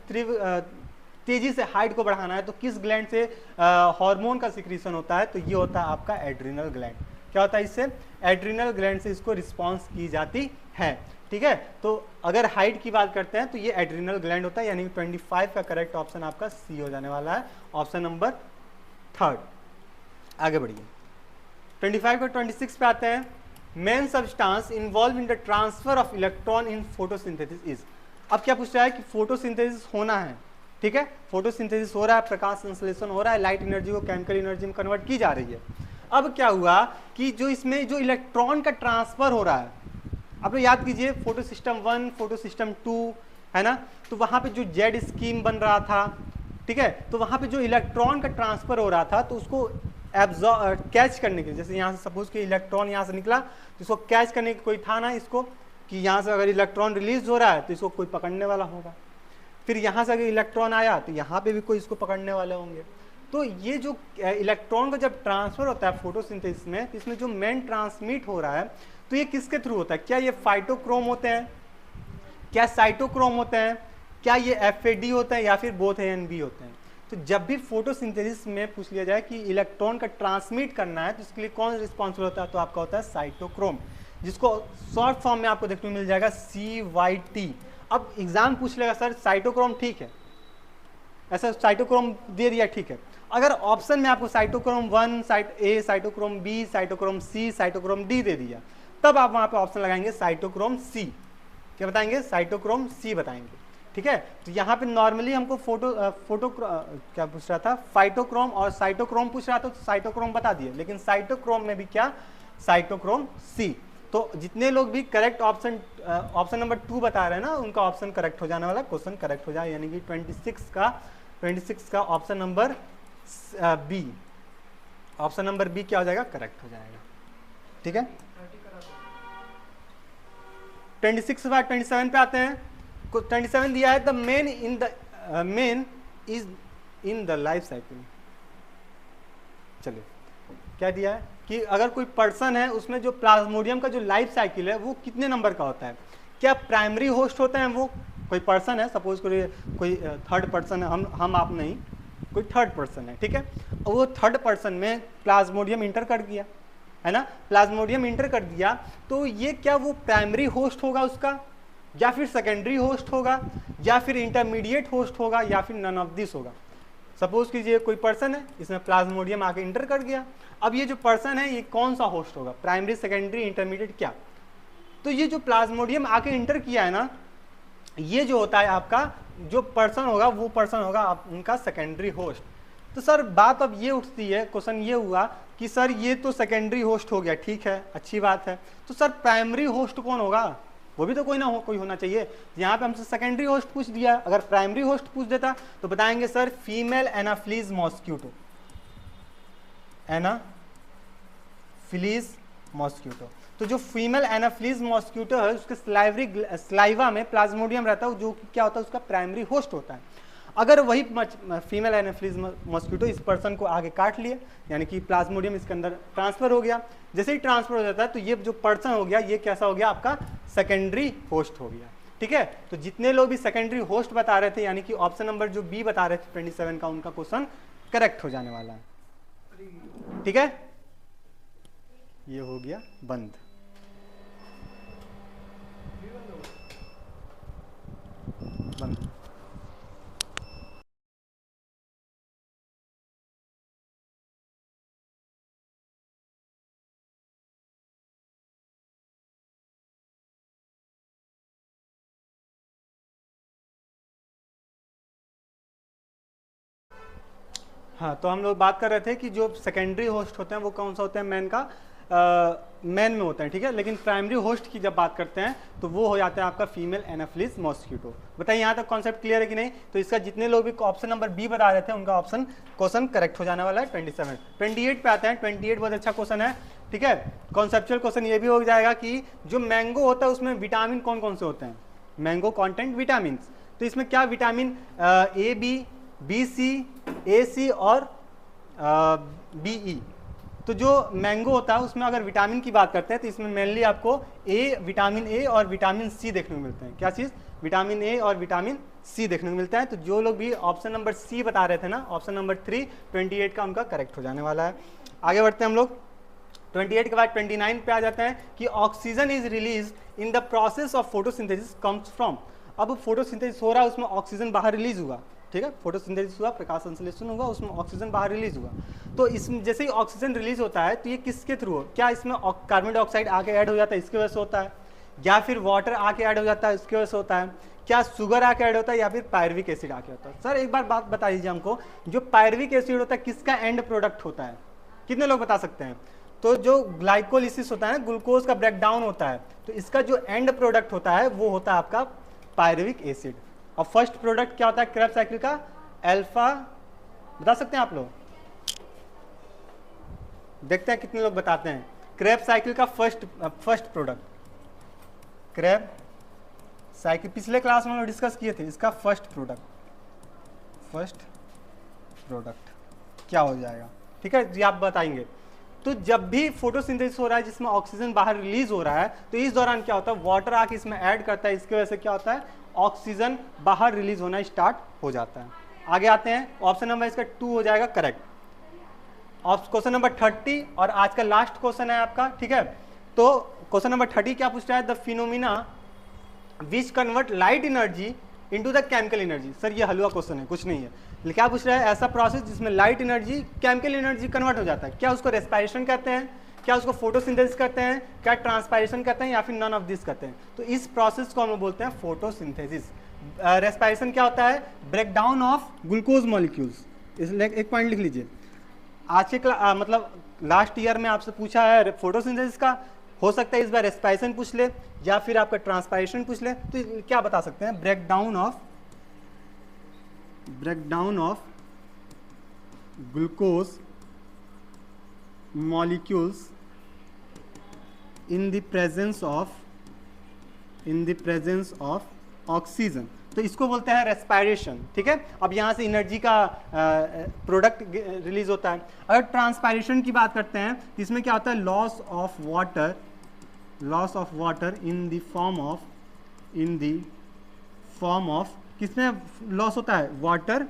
तेजी से हाइट को बढ़ाना है, तो किस ग्लैंड से हार्मोन का सिक्रीशन होता है? तो ये होता है आपका एड्रिनल ग्लैंड। क्या होता है इससे? एड्रिनल ग्लैंड से इसको रिस्पॉन्स की जाती है, ठीक है। तो अगर हाइट की बात करते हैं तो ये एड्रिनल ग्लैंड होता है, यानी 25 का करेक्ट ऑप्शन आपका सी हो जाने वाला है, ऑप्शन नंबर 3। आगे बढ़िए, 25 का 26 पे आते हैं। Main substance involve in the transfer of electron in photosynthesis is. अब क्या पूछ रहा है कि फोटोसिंथेसिस होना है, ठीक है, फोटोसिंथेसिस हो रहा है, प्रकाश संश्लेषण हो रहा है, लाइट एनर्जी को केमिकल एनर्जी में कन्वर्ट की जा रही है। अब क्या हुआ कि जो इसमें जो इलेक्ट्रॉन का ट्रांसफर हो रहा है, आप लोग याद कीजिए फोटो सिस्टम 1, फोटो सिस्टम 2 है ना, तो वहां पे जो जेड स्कीम बन रहा था, ठीक है, तो वहां पे जो इलेक्ट्रॉन का ट्रांसफर हो रहा था, तो उसको कैच करने के लिए, जैसे यहाँ से सपोज कि इलेक्ट्रॉन यहाँ से निकला, तो इसको कैच करने की कोई था ना इसको, कि यहाँ से अगर इलेक्ट्रॉन रिलीज हो रहा है तो इसको कोई पकड़ने वाला होगा, फिर यहाँ से अगर इलेक्ट्रॉन आया तो यहाँ पे भी कोई इसको पकड़ने वाले होंगे। तो ये जो इलेक्ट्रॉन का जब ट्रांसफर होता है फोटोसिंथेसिस में, तो इसमें जो मेन ट्रांसमिट हो रहा है, तो ये किसके थ्रू होता है? क्या ये फाइटोक्रोम होते हैं, क्या साइटोक्रोम होते हैं, क्या ये एफएडी होता है, या फिर बोथ ए एंड बी होते हैं? तो जब भी फोटोसिंथेसिस में पूछ लिया जाए कि इलेक्ट्रॉन का ट्रांसमिट करना है, तो इसके लिए कौन रिस्पॉन्सिबल होता है? तो आपका होता है साइटोक्रोम, जिसको शॉर्ट फॉर्म में आपको देखने को मिल जाएगा CYT। अब एग्जाम पूछ लेगा सर साइटोक्रोम ठीक है, ऐसा साइटोक्रोम दे दिया, ठीक है, अगर ऑप्शन में आपको cytochrome 1, cyt A, cytochrome B, cytochrome C, cytochrome D दे दिया, तब आप वहां पे ऑप्शन लगाएंगे साइटोक्रोम सी। क्या बताएंगे? साइटोक्रोम सी बताएंगे, ठीक है। तो यहाँ पे नॉर्मली हमको क्या पूछ रहा था, फाइटोक्रोम और साइटोक्रोम पूछ रहा था, तो साइटोक्रोम बता दिए, लेकिन साइटोक्रोम में भी क्या, साइटोक्रोम सी। तो जितने लोग भी करेक्ट ऑप्शन नंबर 2 बता रहे हैं ना, उनका ऑप्शन करेक्ट हो जाने वाला, क्वेश्चन करेक्ट हो जाए, यानी कि 26 का option number B, option number B क्या हो जाएगा? करेक्ट हो जाएगा, ठीक है। 26 के बाद 27 पे आते हैं। 27 दिया है, the main is in the life cycle. चलिए क्या दिया है कि अगर कोई पर्सन है, उसमें जो प्लाज्मोडियम का जो लाइफ साइकिल है वो कितने नंबर का होता है? क्या प्राइमरी होस्ट होते हैं वो? कोई पर्सन है, सपोज करिए कोई थर्ड पर्सन है, हम आप नहीं, कोई थर्ड पर्सन है, ठीक है, और वो थर्ड पर्सन में प्लाज्मोडियम इंटर कर दिया, है ना, प्लाज्मोडियम इंटर कर दिया, तो ये क्या वो प्राइमरी होस्ट होगा उसका, या फिर सेकेंडरी होस्ट होगा, या फिर इंटरमीडिएट होस्ट होगा, या फिर नन ऑफ दिस होगा? सपोज कीजिए कोई पर्सन है, इसमें प्लाज्मोडियम आके इंटर कर गया, अब ये जो पर्सन है ये कौन सा होस्ट होगा? प्राइमरी, सेकेंडरी, इंटरमीडिएट, क्या? तो ये जो प्लाज्मोडियम आके इंटर किया है ना, ये जो होता है आपका जो पर्सन होगा, वो पर्सन होगा उनका सेकेंडरी होस्ट। तो सर बात अब ये उठती है, क्वेश्चन ये हुआ कि सर ये तो सेकेंडरी होस्ट हो गया, ठीक है, अच्छी बात है, तो सर प्राइमरी होस्ट कौन होगा? वो भी तो कोई होना चाहिए। यहाँ पे हमसे सेकेंडरी होस्ट पूछ दिया, अगर प्राइमरी होस्ट पूछ देता तो बताएंगे sir female Anopheles mosquito, Anopheles mosquito. तो जो फीमेल एनाफ्लीज मॉस्क्यूटो है, उसके स्लाइवा में प्लाज्मोडियम रहता है, जो क्या होता है उसका प्राइमरी होस्ट होता है। अगर वही फीमेल एनाफ्लीज मॉस्क्यूटो इस पर्सन को आगे काट लिए, यानी कि प्लाज्मोडियम इसके अंदर ट्रांसफर हो गया, जैसे ही ट्रांसफर हो जाता है तो ये जो पर्सन हो गया, ये कैसा हो गया? आपका सेकेंडरी होस्ट हो गया, ठीक है। तो जितने लोग भी सेकेंडरी होस्ट बता रहे थे, यानी कि ऑप्शन नंबर जो बी बता रहे थे 27 का, उनका क्वेश्चन करेक्ट हो जाने वाला है, ठीक है। ये हो गया बंद। बंद। हाँ, तो हम लोग बात कर रहे थे कि जो सेकेंडरी होस्ट होते हैं वो कौन सा होते हैं? मैन का मैन में होते हैं, ठीक है, लेकिन प्राइमरी होस्ट की जब बात करते हैं तो वो हो जाता है आपका फीमेल एनाफिलिस मॉस्किटो। बताइए यहाँ तक कॉन्सेप्ट क्लियर है कि नहीं? तो इसका जितने लोग भी ऑप्शन नंबर बी बता रहे थे उनका ऑप्शन क्वेश्चन करेक्ट हो जाने वाला है। 27 28 पे आते हैं। 28 बहुत अच्छा क्वेश्चन है, ठीक है। कॉन्सेप्चुअल क्वेश्चन ये भी हो जाएगा कि जो मैंगो होता है उसमें विटामिन कौन कौन से होते हैं? Mango content vitamin. तो इसमें क्या vitamin A B, B C, A C और बी ई। तो जो मैंगो होता है उसमें अगर विटामिन की बात करते हैं तो इसमें मेनली आपको विटामिन ए और विटामिन सी देखने को मिलते हैं। क्या चीज़? विटामिन ए और विटामिन सी देखने को मिलता है। तो जो लोग भी ऑप्शन नंबर सी बता रहे थे ना, ऑप्शन नंबर 3 28 का उनका करेक्ट हो जाने वाला है। आगे बढ़ते हैं हम लोग। 28 के बाद 29 पे आ जाते हैं कि oxygen is release in the process of photosynthesis comes from. अब फोटोसिंथेसिस हो रहा है, उसमें ऑक्सीजन बाहर रिलीज हुआ, ठीक है, फोटोसिंथेसिस हुआ, प्रकाश संश्लेषण हुआ, उसमें ऑक्सीजन बाहर रिलीज हुआ। तो इसमें जैसे ही ऑक्सीजन रिलीज होता है तो ये किसके थ्रू हो? क्या इसमें कार्बन डाइऑक्साइड आके ऐड हो जाता है, इसकी वजह से होता है, या फिर वाटर आके ऐड हो जाता है, इसकी वजह से होता है, क्या शुगर आके ऐड होता है, या फिर पायरविक एसिड आके होता है? सर एक बार बात बता दीजिए हमको, जो पायरविक एसिड होता है किसका एंड प्रोडक्ट होता है? कितने लोग बता सकते हैं? तो जो ग्लाइकोलिसिस होता है ना, ग्लूकोज का ब्रेकडाउन होता है, तो इसका जो एंड प्रोडक्ट होता है वो होता है आपका पायरविक एसिड। और फर्स्ट प्रोडक्ट क्या होता है क्रेब्स साइकिल का? अल्फा। बता सकते हैं आप लोग? देखते हैं कितने लोग बताते हैं। क्रेब्स साइकिल का फर्स्ट प्रोडक्ट, क्रेब साइकिल पिछले क्लास में हम डिस्कस किए थे, इसका फर्स्ट प्रोडक्ट क्या हो जाएगा, ठीक है जी, आप बताएंगे। तो जब भी फोटोसिंथेसिस हो रहा है जिसमें ऑक्सीजन बाहर रिलीज हो रहा है तो इस दौरान क्या होता है? वाटर आके इसमें ऐड करता है, इसकी वजह से क्या होता है? ऑक्सीजन बाहर रिलीज होना स्टार्ट हो जाता है। आगे आते हैं, ऑप्शन नंबर इसका 2 हो जाएगा करेक्ट। क्वेश्चन नंबर 30 और आज का लास्ट क्वेश्चन है आपका, ठीक है। तो क्वेश्चन नंबर 30 क्या पूछ रहा है? The phenomena which convert light energy into the chemical energy. Sir ये हलवा क्वेश्चन है, कुछ नहीं है। क्या पूछ रहा है? ऐसा प्रोसेस जिसमें light energy chemical energy convert हो जाता है, क्या उसको रेस्पायरेशन कहते हैं, क्या उसको फोटोसिंथेसिस कहते हैं, क्या ट्रांसपायरेशन कहते हैं, या फिर नन ऑफ दिस कहते हैं? तो इस प्रोसेस को हम बोलते हैं फोटोसिंथेसिस। रेस्पायरेशन क्या होता है? Breakdown of glucose molecules. इसलिए एक पॉइंट लिख लीजिए, आज के मतलब लास्ट ईयर में आपसे पूछा है फोटोसिंथेसिस का, हो सकता है इस बार रेस्पायरेशन पूछ ले या फिर आपका ट्रांसपायरेशन पूछ ले। तो क्या बता सकते हैं? Breakdown of glucose molecules in the presence of oxygen. तो इसको बोलते हैं रेस्पायरेशन, ठीक है। अब यहाँ से एनर्जी का प्रोडक्ट रिलीज होता है। अगर ट्रांसपायरेशन की बात करते हैं तो इसमें क्या होता है? Loss of water in the form of किसमें लॉस होता है? वाटर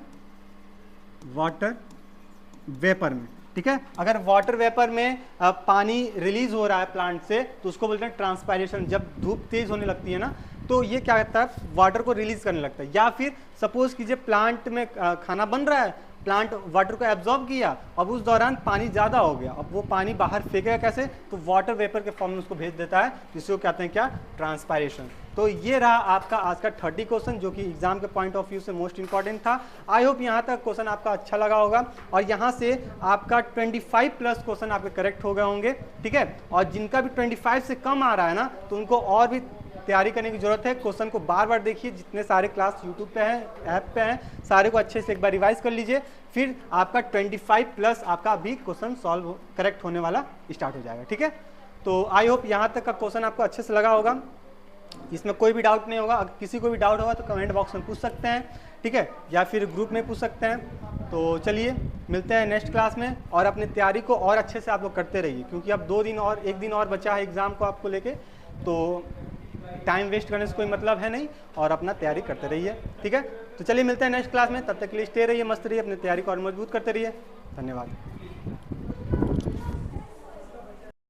वेपर में, ठीक है। अगर वाटर वेपर में पानी रिलीज हो रहा है प्लांट से तो उसको बोलते हैं ट्रांसपायरेशन। जब धूप तेज होने लगती है ना तो ये क्या करता है? वाटर को रिलीज करने लगता है। या फिर सपोज कीजिए प्लांट में खाना बन रहा है, प्लांट वाटर को एब्जॉर्ब किया, अब उस दौरान पानी ज़्यादा हो गया, अब वो पानी बाहर फेंकेगा कैसे? तो वाटर वेपर के फॉर्म में उसको भेज देता है, जिसको कहते हैं क्या? ट्रांसपायरेशन। तो ये रहा आपका आज का 30 क्वेश्चन जो कि एग्जाम के पॉइंट ऑफ व्यू से मोस्ट इंपॉर्टेंट था। आई होप यहाँ तक क्वेश्चन आपका अच्छा लगा होगा और यहाँ से आपका 25 प्लस क्वेश्चन आपके करेक्ट हो गए होंगे, ठीक है। और जिनका भी 25 से कम आ रहा है ना तो उनको और भी तैयारी करने की जरूरत है। क्वेश्चन को बार बार देखिए, जितने सारे क्लास यूट्यूब पे हैं, ऐप पे हैं, सारे को अच्छे से एक बार रिवाइज कर लीजिए, फिर आपका 25 प्लस आपका अभी क्वेश्चन सॉल्व करेक्ट होने वाला स्टार्ट हो जाएगा, ठीक है। तो आई होप यहाँ तक का क्वेश्चन आपको अच्छे से लगा होगा, इसमें कोई भी डाउट नहीं होगा। अगर किसी को भी डाउट होगा तो कमेंट बॉक्स में पूछ सकते हैं, ठीक है, या फिर ग्रुप में पूछ सकते हैं। तो चलिए मिलते हैं नेक्स्ट क्लास में और अपनी तैयारी को और अच्छे से आप लोग करते रहिए, क्योंकि अब 2 दिन और 1 दिन और बचा है एग्जाम को आपको लेके, तो टाइम वेस्ट करने से कोई मतलब है नहीं और अपना तैयारी करते रहिए, ठीक है। तो चलिए मिलते हैं नेक्स्ट क्लास में, तब तक के लिए स्टे रहिए, मस्त रहिए, अपनी तैयारी को और मजबूत करते रहिए। धन्यवाद।